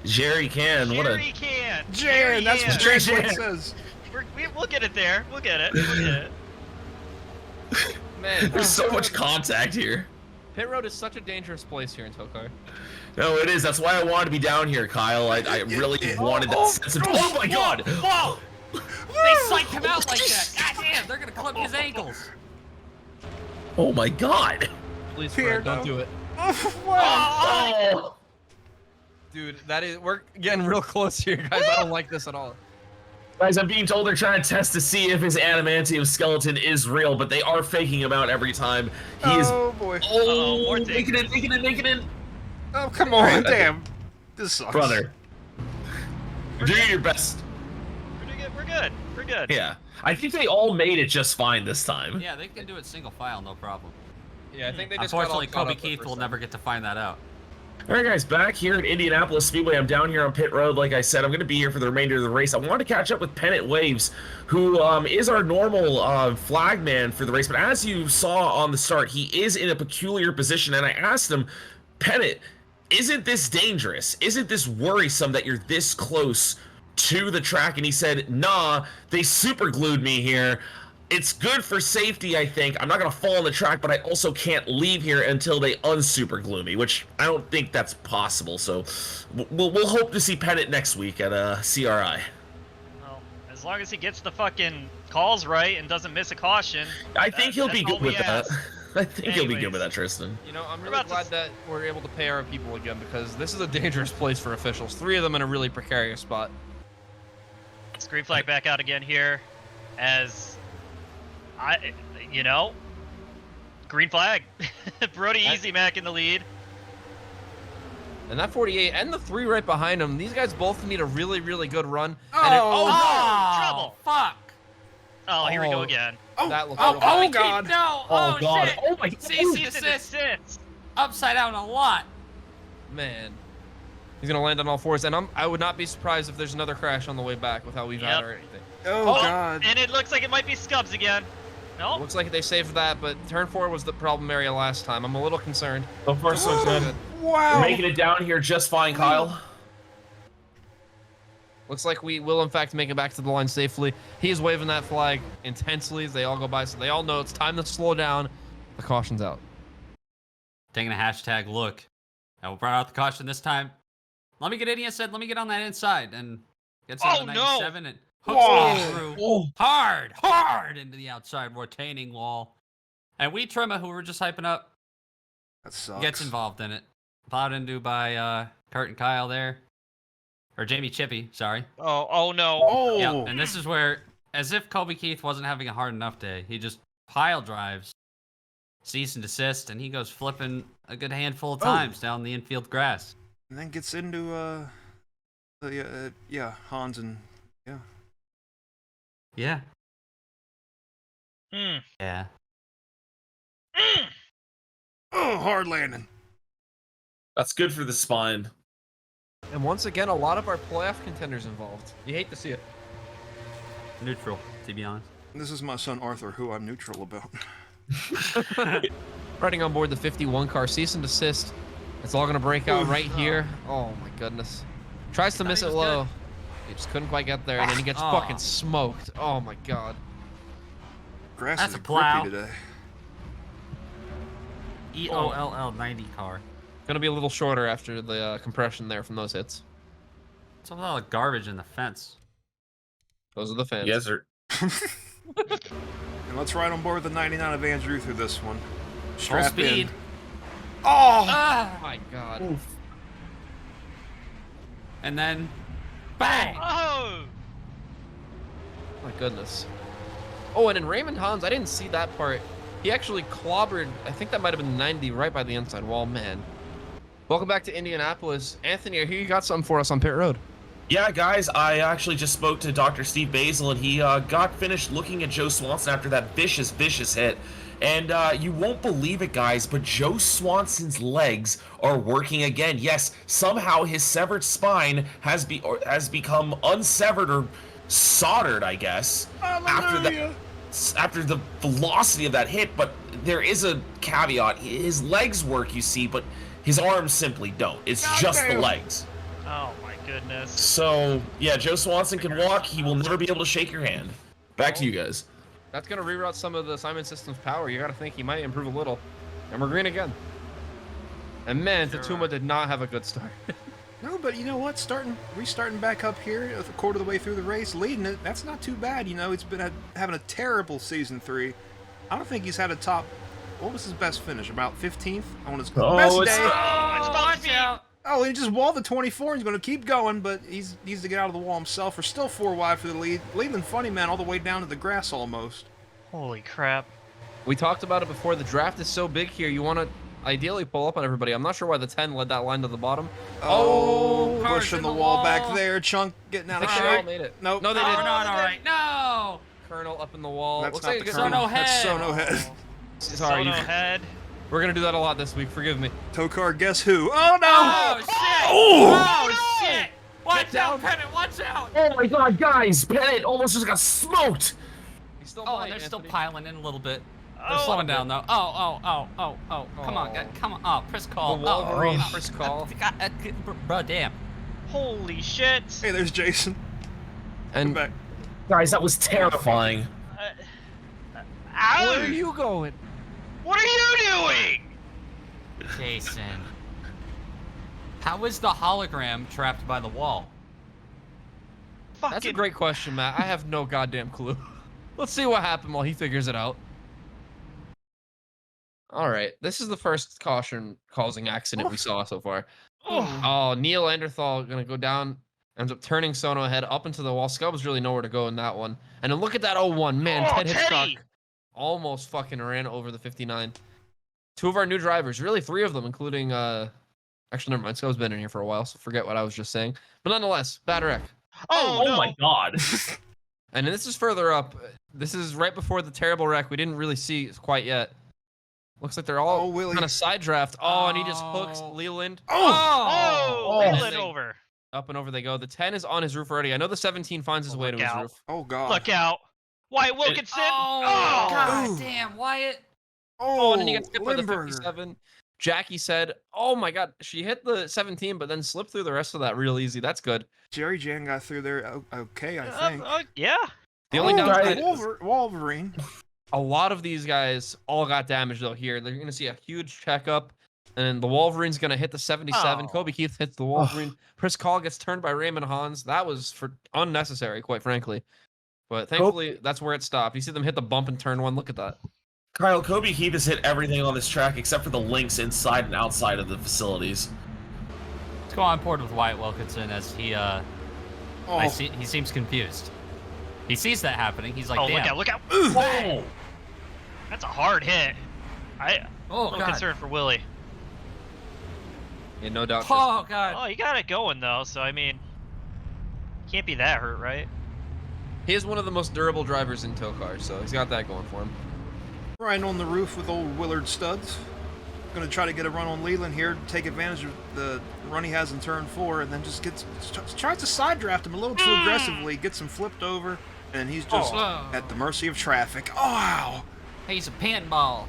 Jerry can. What a... Jerry can. Jan, that's what Jerry Jerry Jan says. We'll get it there. We'll get it. We'll get it. Man, there's so much contact here. Pit road is such a dangerous place here in TOECAR. No, it is. That's why I wanted to be down here, Kyle. I really wanted that sense of... Oh, my God! Whoa! They psyched him out like that. God damn, they're gonna clip his ankles. Oh, my God! Please, Fred, don't do it. Oh! Dude, we're getting real close here, guys. I don't like this at all. Guys, I'm being told they're trying to test to see if his adamantium skeleton is real, but they are faking him out every time. He is... Oh, boy. Oh, making it. Oh, come on, damn. This sucks. Brother. Do your best. We're good. Yeah. I think they all made it just fine this time. Yeah, they can do it single file, no problem. Yeah, I think they just Unfortunately, got all Kobe caught up Keith the will first never get to find that out. Alright guys, back here at Indianapolis Speedway. I'm down here on pit road. Like I said, I'm going to be here for the remainder of the race. I wanted to catch up with Pennant Waves, who is our normal flagman for the race. But as you saw on the start, he is in a peculiar position. And I asked him, Pennant, isn't this dangerous? Isn't this worrisome that you're this close to the track? And he said, nah, they super glued me here. It's good for safety, I think. I'm not going to fall on the track, but I also can't leave here until they unsuper glue me, which I don't think that's possible. So we'll hope to see Pennant next week at CRI. Well, as long as he gets the fucking calls right and doesn't miss a caution. I think he'll be good with that. I think he'll be good with that, Tristan. You know, I'm really glad that we're able to pay our people again, because this is a dangerous place for officials. 3 of them in a really precarious spot. Green flag back out again here, as green flag. Brody Easy Mac in the lead. And that 48 and the 3 right behind him, these guys both need a really, really good run. Trouble. Fuck. Oh, here we go again. That looks God. No. Oh, God. Shit. Oh, my God. Cease and desist. Upside down a lot. Man. He's going to land on all 4s, and I would not be surprised if there's another crash on the way back with how we've had or anything. Oh, God. And it looks like it might be Scubs again. No. Looks like they saved that, but turn 4 was the problem area last time. I'm a little concerned. So far, so good. Wow. We're making it down here just fine, Kyle. Looks like we will, in fact, make it back to the line safely. He's waving that flag intensely as they all go by, so they all know it's time to slow down. The caution's out. Taking a hashtag look. I will brought out the caution this time. Let me get in, said, let me get on that inside and get to the 97 and hooks me through hard into the outside retaining wall. And we Trimmer, who we're just hyping up, That sucks. gets involved in it. Plowed into by Kurt and Kyle there. Or Jamie Chippy, sorry. Oh no. Oh. Yeah, and this is where As if Kobe Keith wasn't having a hard enough day. He just pile drives, cease and desist, and he goes flipping a good handful of times down the infield grass. And then gets into, Hans and, yeah. Yeah. Hmm. Yeah. Oh, hard landing. That's good for the spine. And once again, a lot of our playoff contenders involved. You hate to see it. Neutral, to be honest. This is my son Arthur, who I'm neutral about. Riding on board the 51 car, cease and desist. It's all gonna break out right here. Oh my goodness. Tries to miss it low. He just couldn't quite get there, and then he gets fucking smoked. Oh my god. Grass That's is a plow. grippy today. EOLL 90 car. Gonna be a little shorter after the compression there from those hits. It's a lot of garbage in the fence. Those are the fans. Yes, sir. And let's ride on board the 99 of Andrew through this one. Full Strap speed. in. Oh! Oh my god. Oof. And then, bang! Oh! My goodness. Oh, and in Raymond Hans, I didn't see that part. He actually clobbered, I think that might have been 90 right by the inside wall, man. Welcome back to Indianapolis. Anthony, I hear you got something for us on pit road. Yeah, guys, I actually just spoke to Dr. Steve Basil, and he got finished looking at Joe Swanson after that vicious hit. And you won't believe it, guys, but Joe Swanson's legs are working again. Yes, somehow his severed spine has become unsevered or soldered, I guess, after the velocity of that hit. But there is a caveat. His legs work, you see, but his arms simply don't. It's just the legs. Oh my goodness. So, yeah, Joe Swanson can walk. He will never be able to shake your hand. Back to you guys. That's going to reroute some of the Simon Systems power. You got to think he might improve a little. And we're green again. And man, Tatuma did not have a good start. No, but you know what? Restarting back up here a quarter of the way through the race, leading it, that's not too bad. You know, it's been having a terrible season 3. I don't think he's had a top... What was his best finish? About 15th? On his best day. It's about to be... Oh, he just walled the 24 and he's going to keep going, but he needs to get out of the wall himself. We're still 4 wide for the lead. Leland Funny Man all the way down to the grass almost. Holy crap. We talked about it before. The draft is so big here. You want to ideally pull up on everybody. I'm not sure why the 10 led that line to the bottom. Oh, pushing the wall back there. Chunk getting out of shape. Made it. Nope. No, they didn't. Not all right. No! Colonel up in the wall. That's Looks not like the a good Colonel. Sono head. That's Sono Head. Sorry, Sono head. we're going to do that a lot this week. Forgive me. TOECAR, guess who? Oh, no! Oh, shit! Oh, shit! Watch out, Pennant! Watch out! Oh my god, guys! Pennant almost just got smoked! He still Oh, might, and they're still Anthony. piling in a little bit. They're Oh. slowing down, though. Oh. Come on, come on. Oh, press call. The Wolverine oh. first call. Bro, damn. Holy shit. Hey, there's Jason. Come And back. Guys, that was terrifying. Ow! where are you going? What are you doing? Jason. How is the hologram trapped by the wall? Fucking... That's a great question, Matt. I have no goddamn clue. Let's see what happened while he figures it out. All right, this is the first caution-causing accident we saw so far. Oh, Neil Anderthal gonna go down, ends up turning Sono head up into the wall. Scubbs really nowhere to go in that one. And then look at that 0-1. Man, Oh, Ted Hitchcock Teddy! almost fucking ran over the 59. 2 of our new drivers, really 3 of them, including, actually, never mind. Scubbs been in here for a while, so forget what I was just saying. But nonetheless, bad wreck. Oh, no. my god. And this is further up. This is right before the terrible wreck. We didn't really see quite yet. Looks like they're all Willie. kind of side draft. Oh, and he just hooks Leland. Oh, And Leland then over. Up and over they go. The 10 is on his roof already. I know the 17 finds his way to look his out. roof. Oh, God. Look out. Wyatt Wilkinson. Oh, God Ooh. damn, Wyatt. Oh, and then he gets hit by the Limburger. 57. Jackie said, oh my god, she hit the 17, but then slipped through the rest of that real easy. That's good. Jerry Jan got through there okay, I think. Yeah. The only Oh, downside is Wolverine. a lot of these guys all got damaged though here. They're going to see a huge checkup, and the Wolverine's going to hit the 77. Oh. Kobe Keith hits the Wolverine. Chris Call gets turned by Raymond Hans. That was for unnecessary, quite frankly. But thankfully, that's where it stopped. You see them hit the bump and turn one. Look at that. Kyle, Kobe Keith has hit everything on this track except for the links inside and outside of the facilities. Let's go on board with Wyatt Wilkinson as he, Oh, he seems confused. He sees that happening. He's like, oh, damn. look out. Oh! That's a hard hit. I'm a little concerned for Willie. Yeah, no doubt. Oh, God. Oh, he got it going, though, so, I mean, can't be that hurt, right? He is one of the most durable drivers in TOECAR, so he's got that going for him. Riding on the roof with old Willard Studs. Going to try to get a run on Leland here, take advantage of the run he has in turn 4, and then just tries to side draft him a little too aggressively, gets him flipped over, and he's just at the mercy of traffic. Oh, wow! He's a paintball.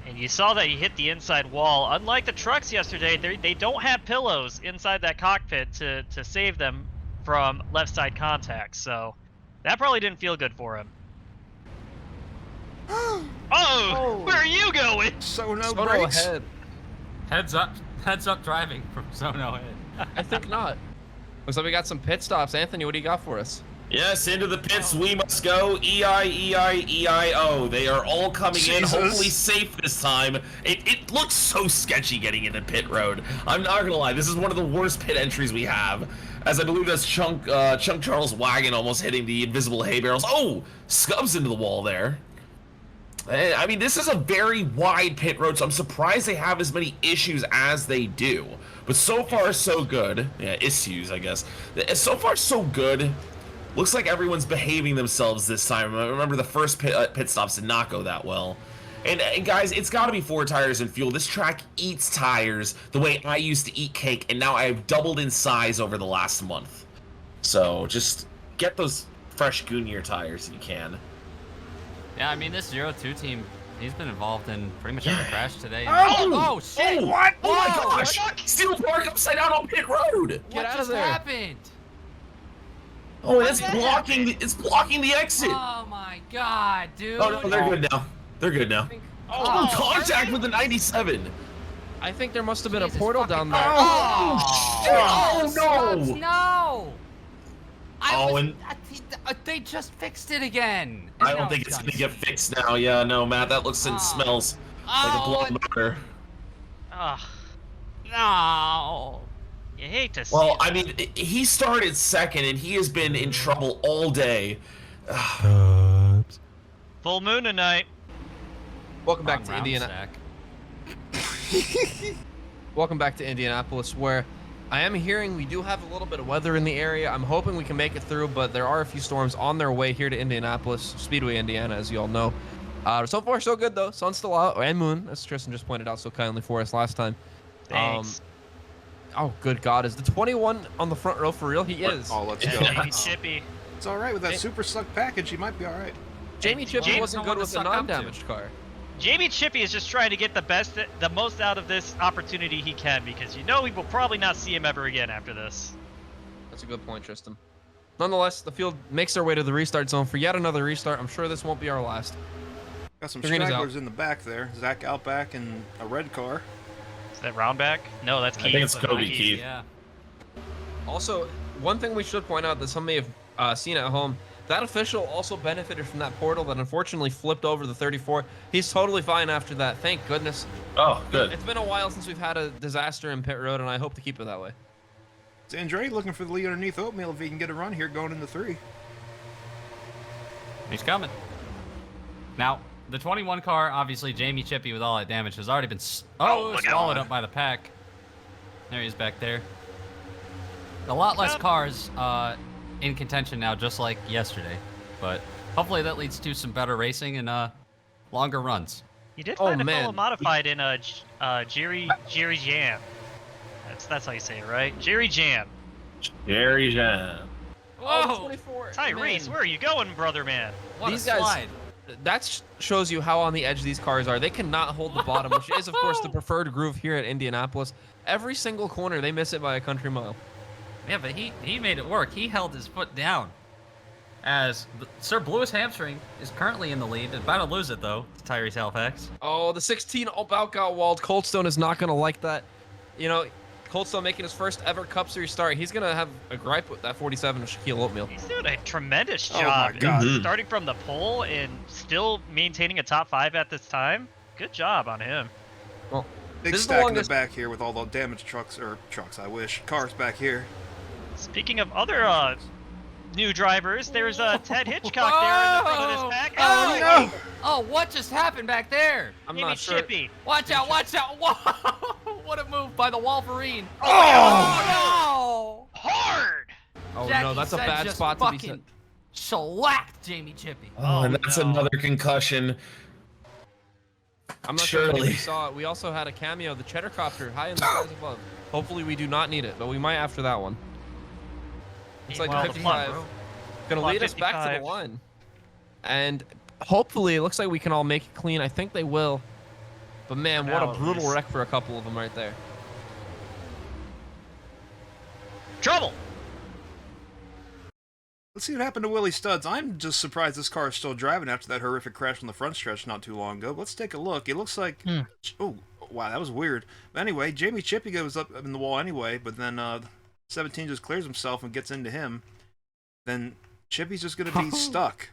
And you saw that he hit the inside wall. Unlike the trucks yesterday, they don't have pillows inside that cockpit to save them from left side contact, so that probably didn't feel good for him. Oh, where are you going? Sono Sono brakes. ahead. Heads up driving from Sono ahead. I think not. Looks like we got some pit stops. Anthony, what do you got for us? Yes, into the pits we must go. E-I-E-I-E-I-O. They are all coming in, hopefully safe this time. It looks so sketchy getting into pit road. I'm not gonna lie, this is one of the worst pit entries we have. As I believe that's Chunk Charles' wagon almost hitting the invisible hay barrels. Oh, Scubs into the wall there. I mean, this is a very wide pit road, so I'm surprised they have as many issues as they do. But so far, so good. Yeah, issues, I guess. So far, so good. Looks like everyone's behaving themselves this time. Remember, the first pit stops did not go that well. And guys, it's got to be 4 tires and fuel. This track eats tires the way I used to eat cake, and now I've doubled in size over the last month. So just get those fresh Goonier tires if you can. Yeah, I mean, this 0-2 team, he's been involved in pretty much every crash today. Oh! Shit! What? Oh my gosh! Steel park upside down on pit road! What out of just there. happened? Oh, it's blocking the exit! Oh my god, dude! Oh no, they're good now. They're good now. Oh, contact with the 97! I think there must have been a portal down there. Oh no! No! And They just fixed it again. I don't think it's gonna get fixed now. Yeah, no, Matt, that looks and smells like a blown motor. Ugh, No! you hate to see Well, it. I mean, he started second, and he has been in trouble all day. Full moon tonight. Welcome back to Indiana. Welcome back to Indianapolis, where I am hearing we do have a little bit of weather in the area. I'm hoping we can make it through, but there are a few storms on their way here to Indianapolis Speedway, Indiana, as you all know. So far, so good, though. Sun's still out, and moon, as Tristan just pointed out so kindly for us last time. Thanks. Oh, good God. Is the 21 on the front row for real? He is. Oh, let's go. Jamie Chippy. It's all right with that super suck package. He might be all right. Jamie Chippy wasn't someone good to with a suck up to. non-damaged car. Jamie Chippy is just trying to get the most out of this opportunity he can, because you know we will probably not see him ever again after this. That's a good point, Tristan. Nonetheless, the field makes their way to the restart zone for yet another restart. I'm sure this won't be our last. Got some Green is out. stragglers in the back there. Zach out back in a red car. Is that Roundback? No, that's Keith. I think it's Kobe Keith. Yeah. Also, one thing we should point out that some may have seen at home, that official also benefited from that portal that unfortunately flipped over the 34. He's totally fine after that. Thank goodness. Oh, good. It's been a while since we've had a disaster in pit road, and I hope to keep it that way. It's Andre looking for the lead underneath Oatmeal if he can get a run here going into 3. He's coming. Now, the 21 car, obviously, Jamie Chippy with all that damage has already been swallowed up by the pack. There he is back there. A lot less cars in contention now, just like yesterday. But hopefully that leads to some better racing and longer runs. You did find a fellow man. modified in Jerry Jam. That's how you say it, right? Jerry Jam. Jerry Jam. Oh, 24. Tyrese, Man. where are you going, brother man? What These a guys- slide. That shows you how on the edge these cars are. They cannot hold the bottom, which is, of course, the preferred groove here at Indianapolis. Every single corner, they miss it by a country mile. Yeah, but he made it work. He held his foot down. As Sir Blue's hamstring is currently in the lead. About to lose it, though, to Tyrese Halifax. Oh, the 16 about got walled. Coldstone is not going to like that. You know, Coldstone making his first ever Cup Series start. He's going to have a gripe with that 47 of Shaquille Oatmeal. He's doing a tremendous Oh job. my God. Starting from the pole and still maintaining a top 5 at this time. Good job on him. Well, Big this is the stack in the longest. back here with all the damaged trucks, I wish. Cars back here. Speaking of other new drivers. There's Ted Hitchcock there in the front of this pack. Oh, no! Oh, what just happened back there? I'm Jimmy not sure. Chippy. Watch out, watch out. Whoa! What a move by the Wolverine. Oh! no! Hard. Oh Jackie no, that's a said bad just spot to be fucking set. shellacked Jamie Chippy. Oh, and that's no. another concussion. I'm not sure if Surely. you saw it. We also had a cameo, the Cheddar Copter, high in the skies above. Hopefully we do not need it, but we might after that one. It's like Well, 55. Gonna Plot lead us back to 55. the line. And hopefully it looks like we can all make it clean. I think they will. But man, what Now a at brutal least. wreck for a couple of them right there. Trouble. Let's see what happened to Willie Studs. I'm just surprised this car is still driving after that horrific crash on the front stretch not too long ago. Let's take a look. It looks like... Oh, wow, that was weird. But anyway, Jamie Chippy goes up in the wall anyway, but then 17 just clears himself and gets into him. Then Chippy's just going to be stuck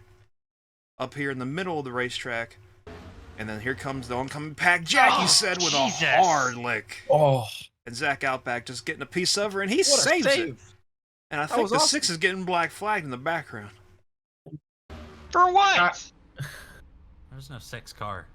up here in the middle of the racetrack. And then here comes the oncoming pack. Jackie said with Jesus. a hard lick. Oh, And Zach Outback just getting a piece of her, and he What a saves it. save. And I That think was the awesome. 6 is getting black flagged in the background. For what? There's no 6 car.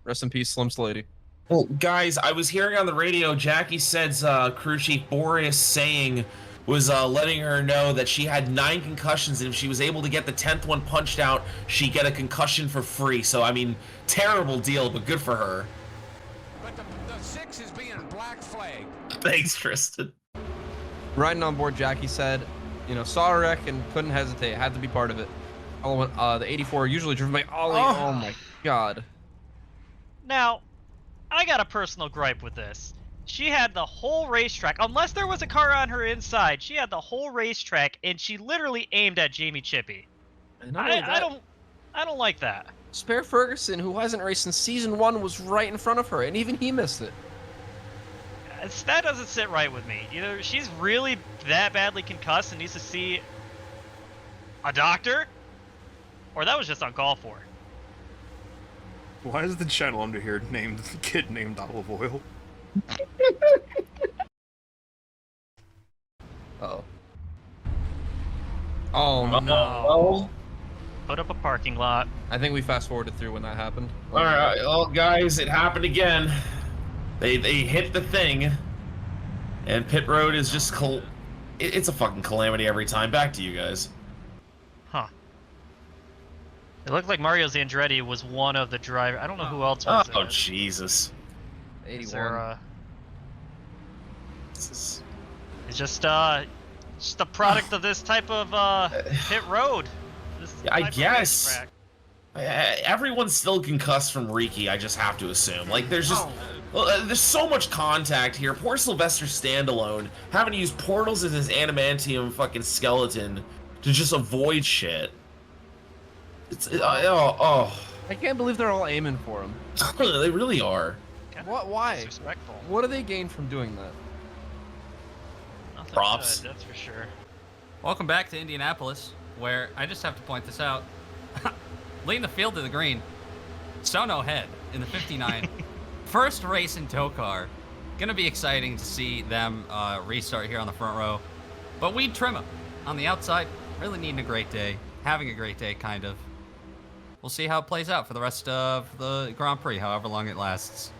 Rest in peace, Slim Slady. well, guys, I was hearing on the radio Jackie said's crew chief Boreas saying was letting her know that she had 9 concussions, and if she was able to get the 10th one punched out, she'd get a concussion for free. So, I mean, terrible deal, but good for her. But the 6 is being black flagged. Thanks, Tristan. Riding on board, Jackie said, you know, saw a wreck and couldn't hesitate. Had to be part of it. The 84 usually driven by Ollie. Oh my god. Now, I got a personal gripe with this. She had the whole racetrack, unless there was a car on her inside, she had the whole racetrack, and she literally aimed at Jamie Chippy. And not only I that, don't like that. Spare Ferguson, who hasn't raced since season 1, was right in front of her, and even he missed it. That doesn't sit right with me. Either she's really that badly concussed and needs to see a doctor, or that was just uncalled for. Why is the channel under here named kid named Olive Oil? Uh-oh. Oh no. Well, Put up a parking lot. I think we fast forwarded through when that happened. all right, well, guys, it happened again. They hit the thing, and pit road is just it's a fucking calamity every time. Back to you guys. Huh. It looked like Mario Zandretti was one of the drivers. I don't know who else was Oh, in it. Jesus. 81. Is there, This is- it's just the product of this type of pit road. This I type of guess. racetrack. Everyone's still concussed from Riki, I just have to assume. Like, there's just... there's so much contact here. Poor Sylvester Standalone having to use portals as his adamantium fucking skeleton to just avoid shit. It's... I can't believe they're all aiming for him. They really are. Kinda What? Why? Disrespectful. What do they gain from doing that? Nothing Props. good, that's for sure. Welcome back to Indianapolis, where I just have to point this out. Leading the field to the green, Sono Head in the 59. First race in TOECAR. Gonna be exciting to see them restart here on the front row. But we trim them on the outside. Really needing a great day. Having a great day, kind of. We'll see how it plays out for the rest of the Grand Prix, however long it lasts.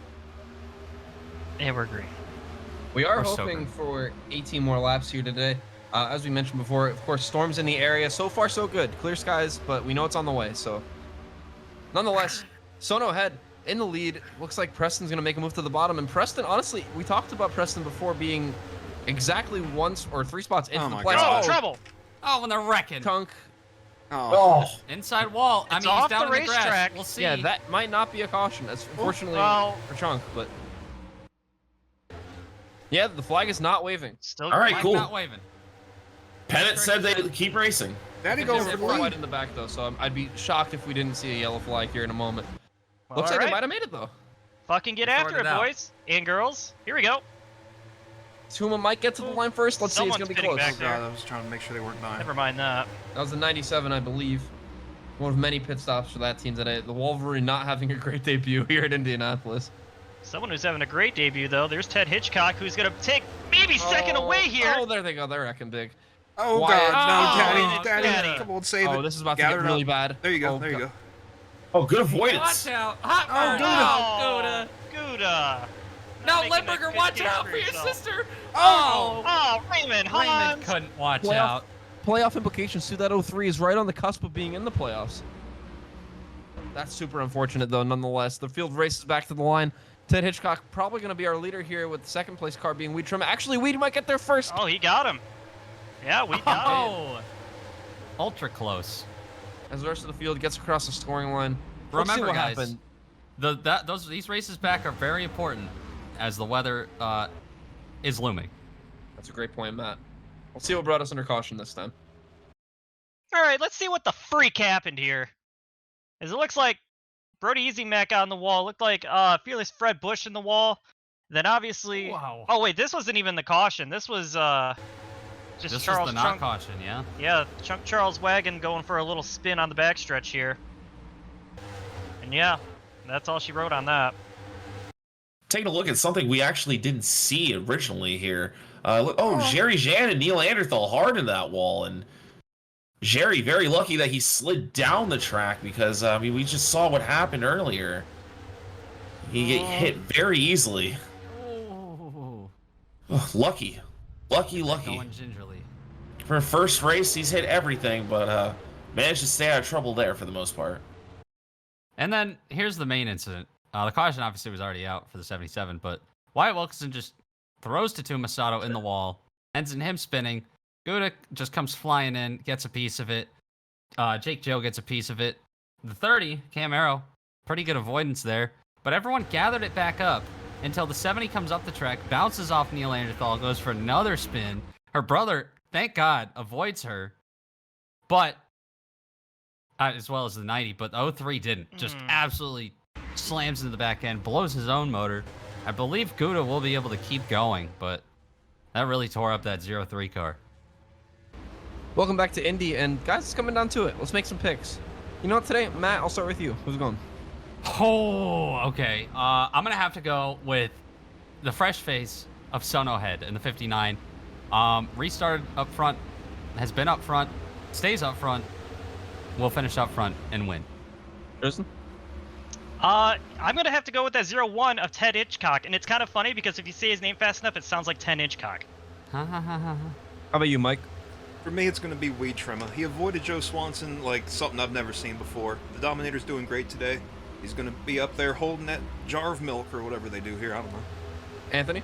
And we're green. We are Or so hoping green. for 18 more laps here today. As we mentioned before, of course, storms in the area. So far, so good. Clear skies, but we know it's on the way. So, nonetheless, Sono Head in the lead. Looks like Preston's going to make a move to the bottom. And Preston, honestly, we talked about Preston before being exactly 1 or 3 spots into Oh the my playoffs. God. Oh, trouble! Oh, when they're wrecking. Tunk. Oh. Inside wall. I It's mean, he's off down the in the grass. racetrack. We'll see. Yeah, that might not be a caution. That's unfortunately well. for Chunk, but yeah, the flag is not waving. Still All right, green. cool. Not waving. Pennant said they keep racing. Daddy There's goes a for the white lead. in the back though, so I'd be shocked if we didn't see a yellow flag here in a moment. Well, Looks like alright. they might have made it though. Fucking get Sort after it it, out. boys and girls. Here we go. Tuma might get to the line first. Let's see, it's gonna be Someone's close. pitting Oh back god, I was trying to make sure they weren't dying. Never mind that. That was the 97, I believe. One of many pit stops for that team today. The Wolverine not having a great debut here at Indianapolis. Someone who's having a great debut, though. There's Ted Hitchcock, who's going to take maybe second away here. Oh, there they go. They're wrecking big. Oh, Quiet. God, no, Oh, Daddy. Daddy. Come on, save it. Oh, this is about to Gather get it really up. bad. There you go, Oh, there you God. go. Oh, good avoidance. Watch out. Hot Oh, burn. Gouda. Gouda. Gouda. No, Not making a Limburger, good watch case out for for your yourself. sister. Oh. Oh, Raymond, Raymond Hans. couldn't watch Playoff- out. Playoff implications too. That 03 is right on the cusp of being in the playoffs. That's super unfortunate, though, nonetheless. The field races back to the line. Ted Hitchcock probably going to be our leader here with the second place car being Weed Trim. Actually, Weed might get there first. Oh, he got him. Yeah, we got him. Oh, ultra close. As the rest of the field gets across the scoring line. Let's see Remember, what guys, happened. these races back are very important as the weather is looming. That's a great point, Matt. Let's see what brought us under caution this time. All right, let's see what the freak happened here. As it looks like Brody Easy Mac on the wall. Looked like Fearless Fred Bush in the wall. Then obviously. Wow. Oh wait, this wasn't even the caution. This was just This Charles was the not Chunk. caution, yeah? Yeah, Chunk Charles Wagon going for a little spin on the backstretch here. And yeah, that's all she wrote on that. Taking a look at something we actually didn't see originally here. Jerry Jan and Neil Anderthal hard in that wall, and Jerry very lucky that he slid down the track because we just saw what happened earlier. He get hit very easily. Oh. Lucky. Going gingerly. For first race, he's hit everything, but managed to stay out of trouble there for the most part. And then here's the main incident. The caution obviously was already out for the 77, but Wyatt Wilkinson just throws Tattoo Masato in the wall, ends in him spinning. Gouda just comes flying in, gets a piece of it. Jake Joe gets a piece of it. The 30, Camaro, pretty good avoidance there. But everyone gathered it back up until the 70 comes up the track, bounces off Neil Anderthal, goes for another spin. Her brother, thank God, avoids her. But, as well as the 90, but the 03 didn't. Just absolutely slams into the back end, blows his own motor. I believe Gouda will be able to keep going, but that really tore up that 03 car. Welcome back to Indy, and guys, it's coming down to it. Let's make some picks. You know what, today, Matt, I'll start with you. Who's going? Oh, okay. I'm going to have to go with the fresh face of Sono Head in the 59. Restarted up front, has been up front, stays up front, will finish up front and win. Tristan? I'm gonna have to go with that 01 of Ted Hitchcock, and it's kind of funny because if you say his name fast enough, it sounds like 10 Hitchcock. How about you, Mike? For me, it's going to be Weed Trimmer. He avoided Joe Swanson like something I've never seen before. The Dominator's doing great today. He's going to be up there holding that jar of milk or whatever they do here. I don't know. Anthony?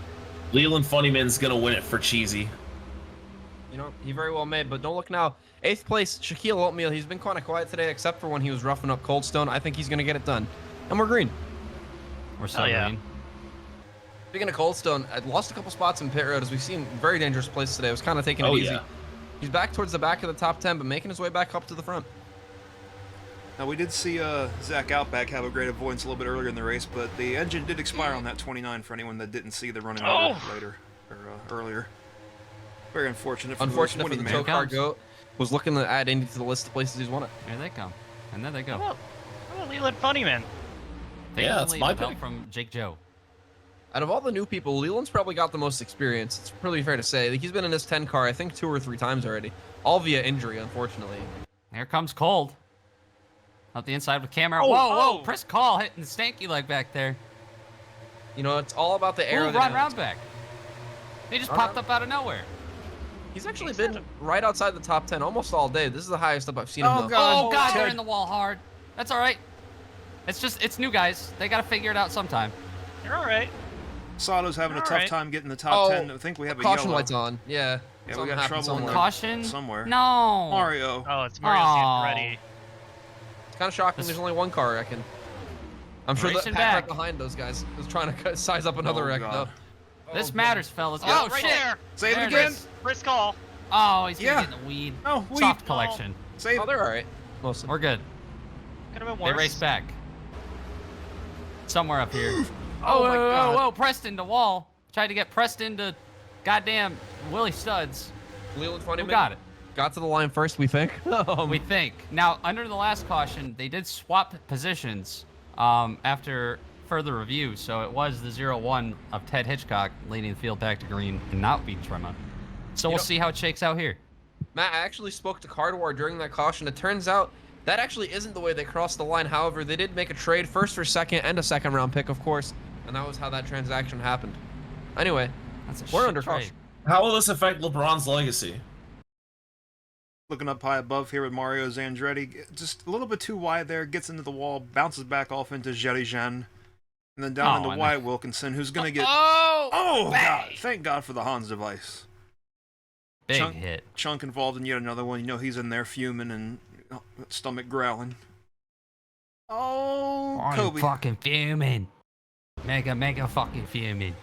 Leland Funnyman's gonna win it for Cheesy. You know, he very well may, but don't look now. 8th place, Shaquille Oatmeal. He's been kind of quiet today, except for when he was roughing up Cold Stone. I think he's going to get it done. And we're green. We're so yeah. green. Speaking of Cold Stone, I lost a couple spots in pit road, as we've seen very dangerous place today. I was kind of taking it easy. Yeah. He's back towards the back of the top 10, but making his way back up to the front. Now, we did see Zach Outback have a great avoidance a little bit earlier in the race, but the engine did expire on that 29 for anyone that didn't see the running order later or earlier. Very unfortunate for Unfortunate for winning the man. TOECAR GOAT. Was looking to add Indy to the list of places he's won it. Here they come. And there they go. How about Leland Funnyman? Taking that's the my lead, help pick. from Jake Joe. Out of all the new people, Leland's probably got the most experience. It's pretty fair to say. He's been in this 10 car, I think, 2 or 3 times already. All via injury, unfortunately. Here comes Cold. Up the inside with Camaro. Oh, Whoa, oh. Chris Call hitting the stanky leg back there. You know, it's all about the Ooh, aerodynamics. Ron Roundback. He just Ron popped Round- up out of nowhere. He's actually been right outside the top 10 almost all day. This is the highest up I've seen him, though. Oh, God, they're in the wall hard. That's all right. It's new guys. They got to figure it out sometime. You're all right. Sato's having a All tough right. time getting the top Oh, 10. I think we have a Caution yellow. lights on. Yeah. Yeah, we Something got happened trouble in somewhere. the- Caution? somewhere. No. Mario. Oh, it's Mario's Oh. getting ready. It's kind of shocking there's only one car, I reckon. I'm sure that Racing Pat right back. behind those guys was trying to size up another Oh, wreck, God. though. This matters, fellas. Oh, Oh, right shit. there. Save There it it again. is. First call. Oh, he's going to Yeah. get in the weed. No, weed. Soft collection. Save Oh, it. they're all right. Mostly. We're good. Could have been They worse. race back. Somewhere up here. Oh, my God. Whoa, Preston to wall. Tried to get Preston to goddamn Willie Studs. Leland Funny Who got it? Got to the line first, we think. We think. Now, under the last caution, they did swap positions after further review, so it was the 0-1 of Ted Hitchcock leading the field back to green and not beat Trema. So we'll see how it shakes out here. Matt, I actually spoke to Cardwar during that caution. It turns out that actually isn't the way they crossed the line. However, they did make a trade, first for second and a second-round pick, of course, and that was how that transaction happened. Anyway, we're under caution. How will this affect LeBron's legacy? Looking up high above here with Mario Andretti, just a little bit too wide there, gets into the wall, bounces back off into Jerry Jean, and then down into Wyatt Wilkinson, who's going to get... Oh, God! Thank God for the Hans device. Big hit. Chunk involved in yet another one. You know he's in there fuming and stomach growling. Oh, Kobe. Fucking fuming. Mega fucking fuming.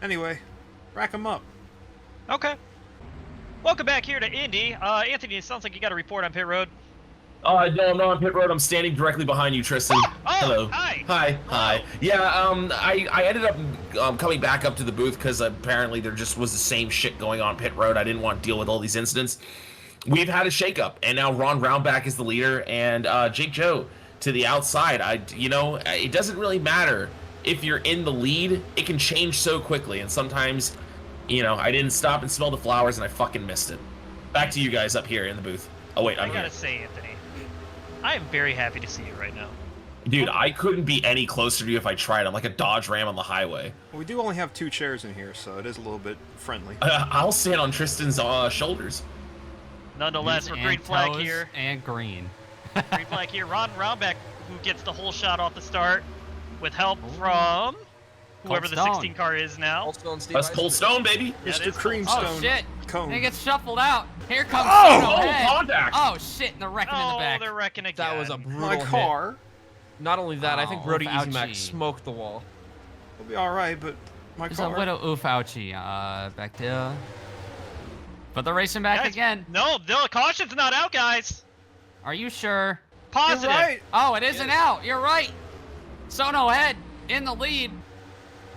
Anyway, rack him up. Okay. Welcome back here to Indy. Anthony, it sounds like you got a report on pit road. No, I'm not on pit road. I'm standing directly behind you, Tristan. Hello. Hi. Hi. Yeah, I ended up coming back up to the booth because apparently there just was the same shit going on pit road. I didn't want to deal with all these incidents. We've had a shakeup, and now Ron Brownback is the leader, and Jake Joe to the outside. It doesn't really matter if you're in the lead. It can change so quickly, and sometimes, I didn't stop and smell the flowers, and I fucking missed it. Back to you guys up here in the booth. Oh wait, I gotta say, Anthony, I am very happy to see you right now. Dude, I couldn't be any closer to you if I tried. I'm like a Dodge Ram on the highway. Well, we do only have 2 chairs in here, so it is a little bit friendly. I'll stand on Tristan's shoulders. Nonetheless, we're green flag here. And green. Green flag here. Ron Brownback, who gets the whole shot off the start with help from whoever the 16 car is now. That's Cold Stone, baby. Mr. Creamstone. Oh, shit. Cone. It gets shuffled out. Here comes contact. Oh, shit, and they're wrecking in the back. Oh, they're wrecking again. That was a brutal My car. hit. Not only that, I think Brody ouchie. Easymac smoked the wall. We'll be alright, but my There's car. a little oof ouchie back there. But they're racing back again. No, the caution's not out, guys. Are you sure? Positive. You're right. Oh, it isn't out. You're right. Sono Head in the lead.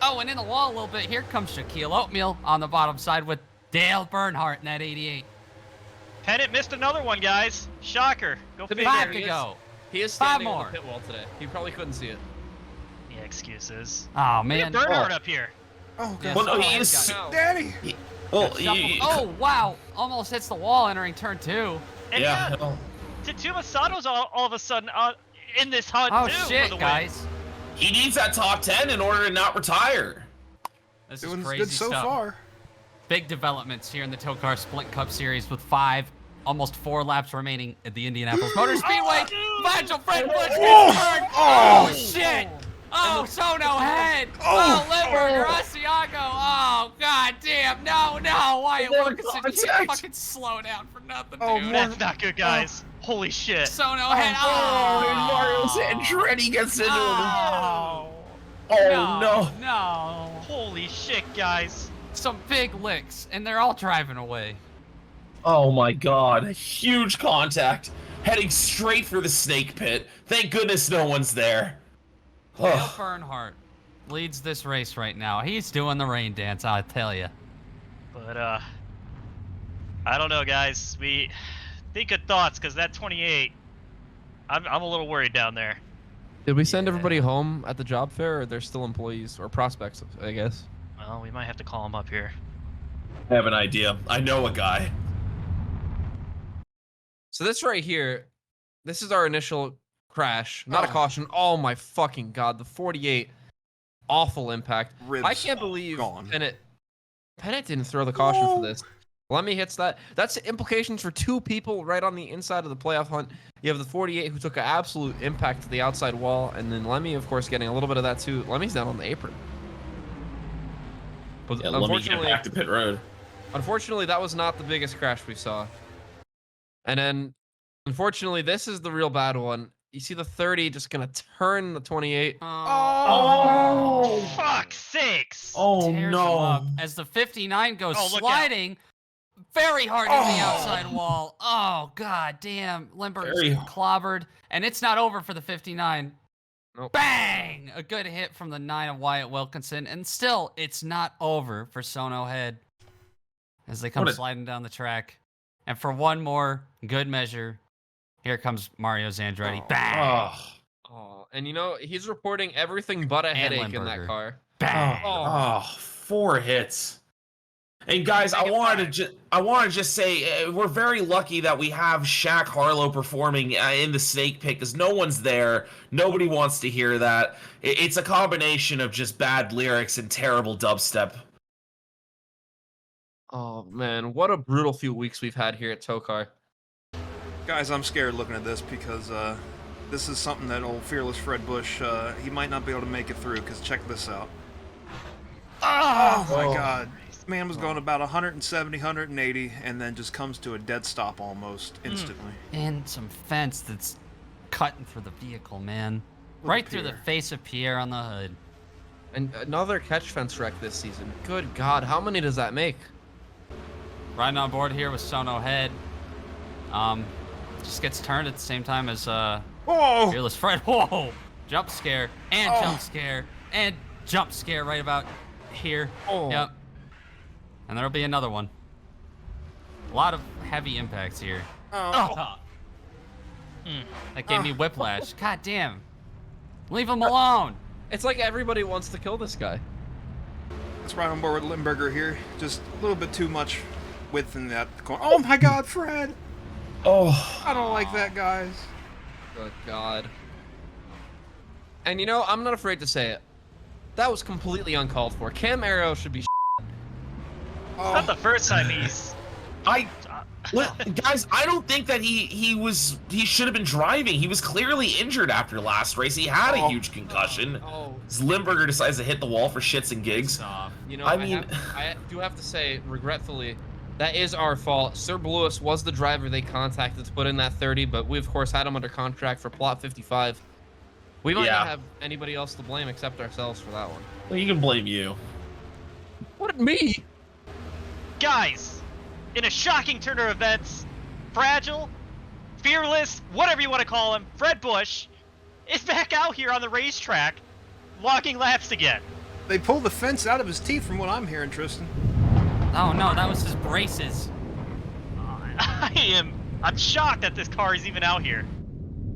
Oh, and in the wall a little bit. Here comes Shaquille Oatmeal on the bottom side with Dale Bernhardt in that 88. Pennant missed another one, guys. Shocker. Go figure. 5 to go. He is 5 standing more. on the pit wall today. He probably couldn't see it. Yeah, excuses. Oh, We man. have Bernhardt up here. Oh, Yeah, God. Well, no, Sono he Head is. got Daddy! Oh, wow. Almost hits the wall entering turn 2. And Yeah. Tatuma Sato's all of a sudden in this hunt Oh, too. shit, for the win. guys. He needs that top 10 in order to not retire. This Doing is crazy good so stuff. far. Big developments here in the TOECAR Splint Cup Series with 5, almost 4 laps remaining at the Indianapolis Motor Speedway. Nigel Fred Bush gets turned. Oh, shit. Oh, Sono Head. Oh, Limburger, Asiago. Oh, god damn. No. Wyatt Wilkinson, you can't fucking slow down for nothing, dude. That's not good, guys. Holy shit. Sono Head. Oh, Mario Andretti gets into him. Oh. No. Holy shit, guys. Some big licks, and they're all driving away. Oh my god. Huge contact. Heading straight for the snake pit. Thank goodness no one's there. Dale Bernhardt leads this race right now. He's doing the rain dance, I'll tell you. But I don't know, guys. We think good thoughts, because that 28, I'm a little worried down there. Did we send everybody home at the job fair, or they're still employees or prospects, I guess? Well, we might have to call him up here. I have an idea. I know a guy. So this right here, this is our initial crash. Not a caution. Oh my fucking god. The 48. Awful impact. Ribs I can't believe gone. Pennant didn't throw the caution for this. Lemmy hits that. That's implications for 2 people right on the inside of the playoff hunt. You have the 48 who took an absolute impact to the outside wall, and then Lemmy, of course, getting a little bit of that too. Lemmy's down on the apron. But Yeah, let me get back to pit road. Unfortunately, that was not the biggest crash we saw. And then, unfortunately, this is the real bad one. You see the 30 just gonna turn the 28. Oh, fuck's sakes! Oh Tears him up as the 59 goes sliding very hard into the outside wall. Oh, god damn. Limburger's clobbered. And it's not over for the 59. Nope. Bang! A good hit from the 9 of Wyatt Wilkinson. And still, it's not over for Sono Head as they come sliding down the track. And for one more good measure, here comes Mario Andretti. Bang! Oh, and you know, he's reporting everything but a headache in that car. Bang! Oh, 4 hits. And guys, I wanted to just say we're very lucky that we have Shaq Harlow performing in the snake pit because no one's there. Nobody wants to hear that. It's a combination of just bad lyrics and terrible dubstep. Oh man, what a brutal few weeks we've had here at TOECAR. Guys, I'm scared looking at this because this is something that old fearless Fred Bush, he might not be able to make it through because check this out. Oh my God. Man was going about 170, 180, and then just comes to a dead stop almost instantly. And some fence that's cutting through the vehicle, man. Right through the face of Pierre on the hood. And another catch fence wreck this season. Good God, how many does that make? Riding on board here with Sono Head. Just gets turned at the same time as Whoa! Fearless Fred. Whoa! Jump scare and jump scare and jump scare right about here. Oh. Yep. And there'll be another one. A lot of heavy impacts here. Oh. That gave me whiplash. God damn. Leave him alone. It's like everybody wants to kill this guy. Let's ride on board with Limburger here. Just a little bit too much width in that corner. Oh my God, Fred! Oh, I don't like that, guys. Good God. And you know, I'm not afraid to say it. That was completely uncalled for. Cam Arrow should be Oh. Not the first time he's. Guys, I don't think that he should have been driving. He was clearly injured after last race. He had a huge concussion. Limburger decides to hit the wall for shits and gigs. You know, I do have to say, regretfully, that is our fault. Sir Lewis was the driver they contacted to put in that 30, but we of course had him under contract for plot 55. We might not have anybody else to blame except ourselves for that one. Well, you can blame you. What, me? Guys, in a shocking turn of events, Fragile, Fearless, whatever you want to call him, Fred Bush, is back out here on the racetrack, logging laps again. They pulled the fence out of his teeth from what I'm hearing, Tristan. Oh no, that was his braces. I'm shocked that this car is even out here.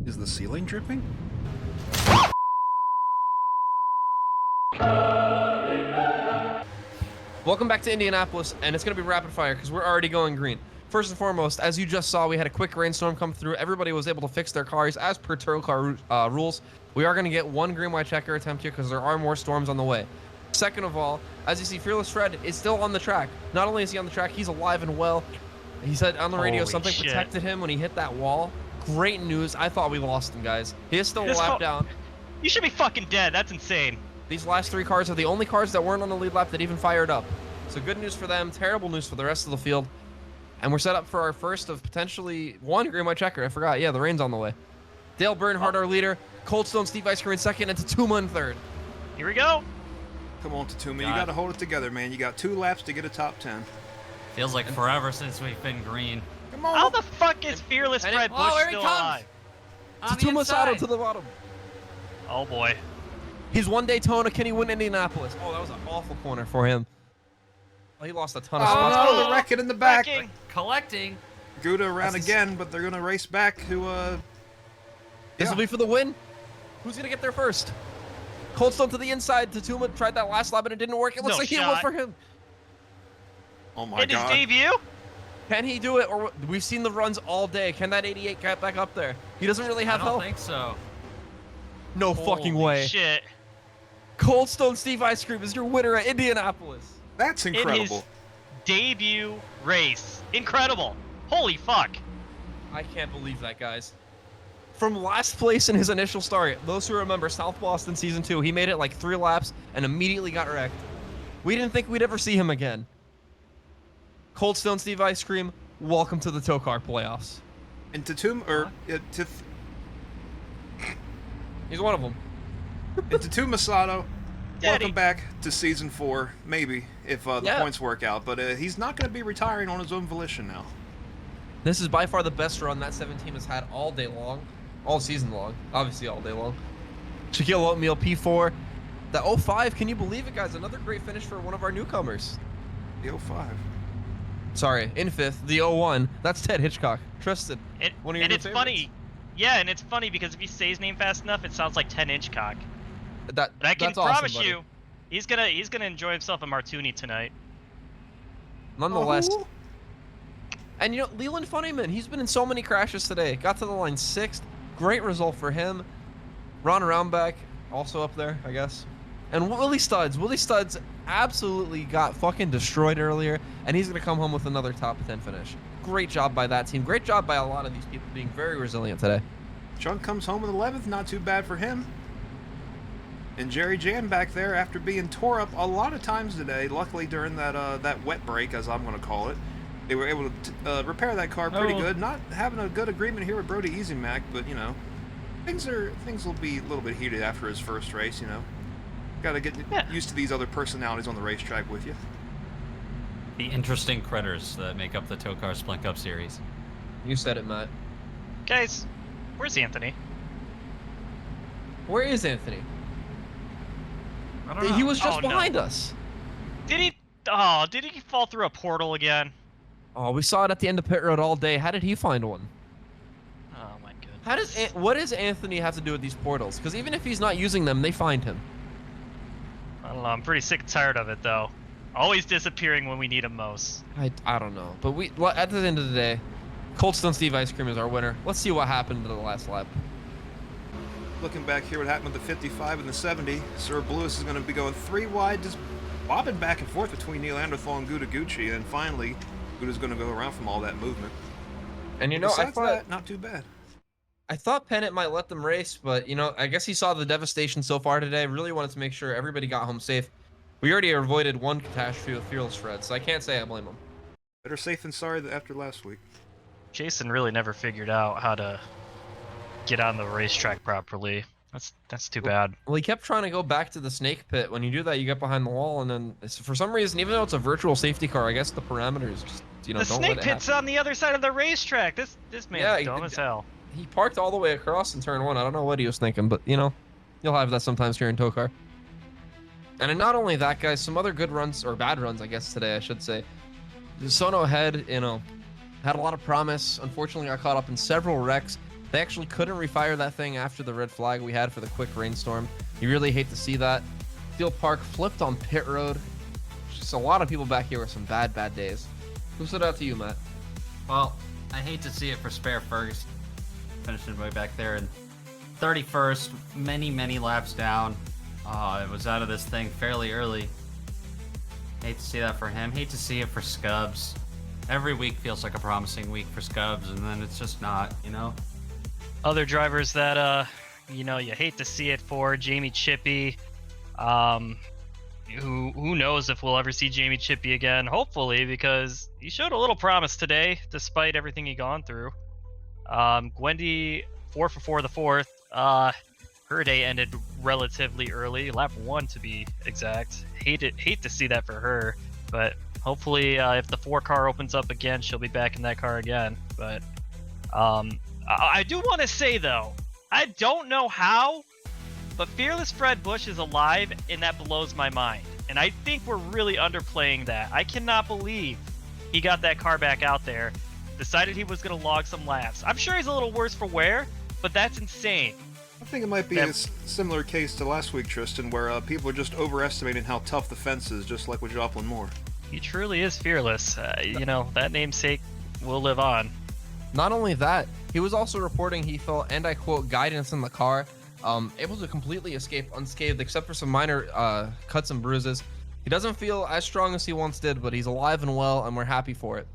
Is the ceiling dripping? Welcome back to Indianapolis, and it's going to be rapid fire because we're already going green. First and foremost, as you just saw, we had a quick rainstorm come through. Everybody was able to fix their cars as per TOECAR rules. We are going to get one green white checker attempt here because there are more storms on the way. Second of all, as you see, Fearless Fred is still on the track. Not only is he on the track, he's alive and well. He said on the radio something protected him when he hit that wall. Great news. I thought we lost him, guys. He is still a lap down. You should be fucking dead. That's insane. These last three cars are the only cars that weren't on the lead lap that even fired up. So good news for them, terrible news for the rest of the field. And we're set up for our first of potentially one green white checker. I forgot. Yeah, the rain's on the way. Dale Bernhardt, our leader. Cold Stone Steve Ice Cream in second, and Tatuma in third. Here we go. Come on, Tatuma. You got to hold it together, man. You got 2 laps to get a top 10. Feels like forever since we've been green. Come on. How the fuck is Fearless Fred Bush still alive? Tatuma Sato to the bottom. Oh boy. He's won Daytona. Can he win Indianapolis? Oh, that was an awful corner for him. Well, he lost a ton of spots. Oh, the wreck it in the back. Collecting. Gouda around again, but they're going to race back to, This will be for the win. Who's going to get there first? Cold Stone to the inside. Tatuma tried that last lap, and it didn't work. It looks like he went for him. Oh, my God. In his debut? Can he do it? Or we've seen the runs all day. Can that 88 get back up there? He doesn't really have help. I don't think so. No fucking way. Shit. Cold Stone Steve Ice Cream is your winner at Indianapolis. That's incredible. In his debut race. Incredible. Holy fuck. I can't believe that, guys. From last place in his initial start, those who remember South Boston Season 2, he made it like 3 laps and immediately got wrecked. We didn't think we'd ever see him again. Cold Stone Steve Ice Cream, welcome to the TOECAR playoffs. And Tatuma, or He's one of them. and Tatuma Sato, welcome back to Season 4, maybe, if the points work out. But he's not going to be retiring on his own volition now. This is by far the best run that 7 team has had all day long. All season long. Obviously all day long. Shaquille Oatmeal, P4. The 05, can you believe it, guys? Another great finish for one of our newcomers. The 05. Sorry, in 5th. The 01. That's Ted Hitchcock. Tristan. One of your and it's favorites. funny. Yeah, and it's funny because if you say his name fast enough, it sounds like 10-inch cock. But I can that's awesome, promise buddy. you, he's gonna enjoy himself a martini tonight. Nonetheless. And you know, Leland Funnyman, he's been in so many crashes today. Got to the line 6th. Great result for him. Ron Roundback, also up there, I guess. And Willie Studs. Willie Studs absolutely got fucking destroyed earlier, and he's going to come home with another top 10 finish. Great job by that team. Great job by a lot of these people being very resilient today. Chunk comes home in 11th, not too bad for him. And Jerry Jan back there after being tore up a lot of times today. Luckily during that wet break, as I'm going to call it, they were able to repair that car pretty good. Not having a good agreement here with Brody Easy Mac, but you know, things will be a little bit heated after his first race. You know, got to get used to these other personalities on the racetrack with you. The interesting critters that make up the TOECAR Splint Cup Series. You said it, Matt. Guys, where's Anthony? Where is Anthony? I don't know. He was just behind us. Did he? Oh, did he fall through a portal again? Oh, we saw it at the end of pit road all day. How did he find one? Oh my goodness. What does Anthony have to do with these portals? Because even if he's not using them, they find him. I don't know. I'm pretty sick and tired of it though. Always disappearing when we need him most. I don't know. But at the end of the day, Cold Stone Steve Ice Cream is our winner. Let's see what happened to the last lap. Looking back here, what happened with the 55 and the 70, Sir Lewis is going to be going 3 wide, just bobbing back and forth between Neil Anderthal and Guda Gucci, and finally, Guda's going to go around from all that movement. And you know, I thought that, not too bad. I thought Pennant might let them race, but you know, I guess he saw the devastation so far today. Really wanted to make sure everybody got home safe. We already avoided one catastrophe with Fearless Fred, so I can't say I blame him. Better safe than sorry after last week. Jason really never figured out how to get on the racetrack properly. That's too bad. Well, he kept trying to go back to the snake pit. When you do that, you get behind the wall, and then for some reason, even though it's a virtual safety car, I guess the parameters just, you know, the don't snake let it pit's happen. on the other side of the racetrack. This man's dumb as hell. He parked all the way across in turn 1. I don't know what he was thinking, but you know, you'll have that sometimes here in TOECAR. And not only that, guys, some other good runs, or bad runs, I guess today, I should say. Sono Head, you know, had a lot of promise. Unfortunately, got caught up in several wrecks. They actually couldn't refire that thing after the red flag we had for the quick rainstorm. You really hate to see that. Steel Park flipped on pit road. Just a lot of people back here with some bad days. Who stood out to you, Matt? Well, I hate to see it for Spare Ferguson, finishing way back there in 31st, many laps down. It was out of this thing fairly early. Hate to see that for him. Hate to see it for Scubs. Every week feels like a promising week for Scubs, and then it's just not, you know? Other drivers that, you know, you hate to see it for. Jamie Chippy. Who knows if we'll ever see Jamie Chippy again. Hopefully, because he showed a little promise today, despite everything he gone through. Gwendy, 4 for 4 the 4th. Her day ended relatively early, lap 1 to be exact. Hate to see that for her, but hopefully if the 4 car opens up again, she'll be back in that car again. But I do want to say though, I don't know how, but Fearless Fred Bush is alive, and that blows my mind. And I think we're really underplaying that. I cannot believe he got that car back out there, decided he was going to log some laps. I'm sure he's a little worse for wear, but that's insane. I think it might be a similar case to last week, Tristan, where people are just overestimating how tough the fence is, just like with Joplin Moore. He truly is fearless. You know, that namesake will live on. Not only that, he was also reporting he felt, and I quote, guidance in the car, able to completely escape unscathed except for some minor cuts and bruises. He doesn't feel as strong as he once did, but he's alive and well, and we're happy for it.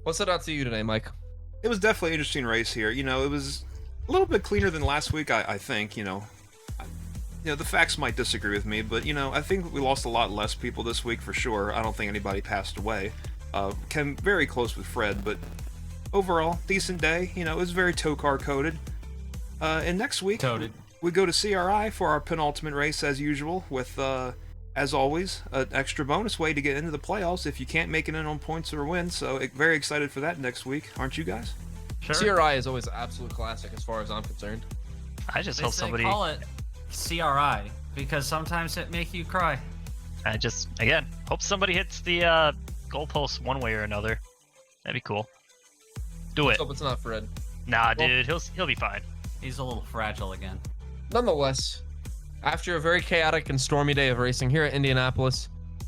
What stood out to you today, Mike? It was definitely an interesting race here. You know, it was a little bit cleaner than last week, I think. You know, the facts might disagree with me, but, you know, I think we lost a lot less people this week for sure. I don't think anybody passed away. Came very close with Fred, but overall, decent day. You know, it was very TOECAR coded. And next week, we go to CRI for our penultimate race as usual with, as always, an extra bonus way to get into the playoffs if you can't make it in on points or wins. So very excited for that next week, aren't you guys? Sure. CRI is always an absolute classic as far as I'm concerned. I just hope somebody call it CRI because sometimes it make you cry. I just, again, hope somebody hits the goalpost one way or another. That'd be cool. Do it. Hope it's not Fred. Nah, dude, he'll be fine. He's a little fragile again. Nonetheless, after a very chaotic and stormy day of racing here at Indianapolis,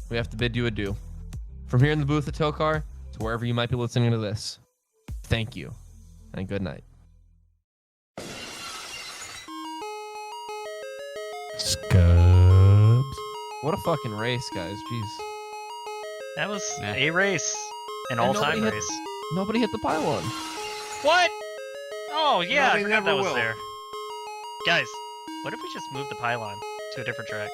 we have to bid you adieu. From here in the booth at TOECAR to wherever you might be listening to this, thank you and good night. Scubs. What a fucking race, guys. Jeez. That was a race. An all-time race. Nobody hit the pylon. What? Oh, yeah, No, I they forgot never that was will. there. Guys, what if we just move the pylon to a different track?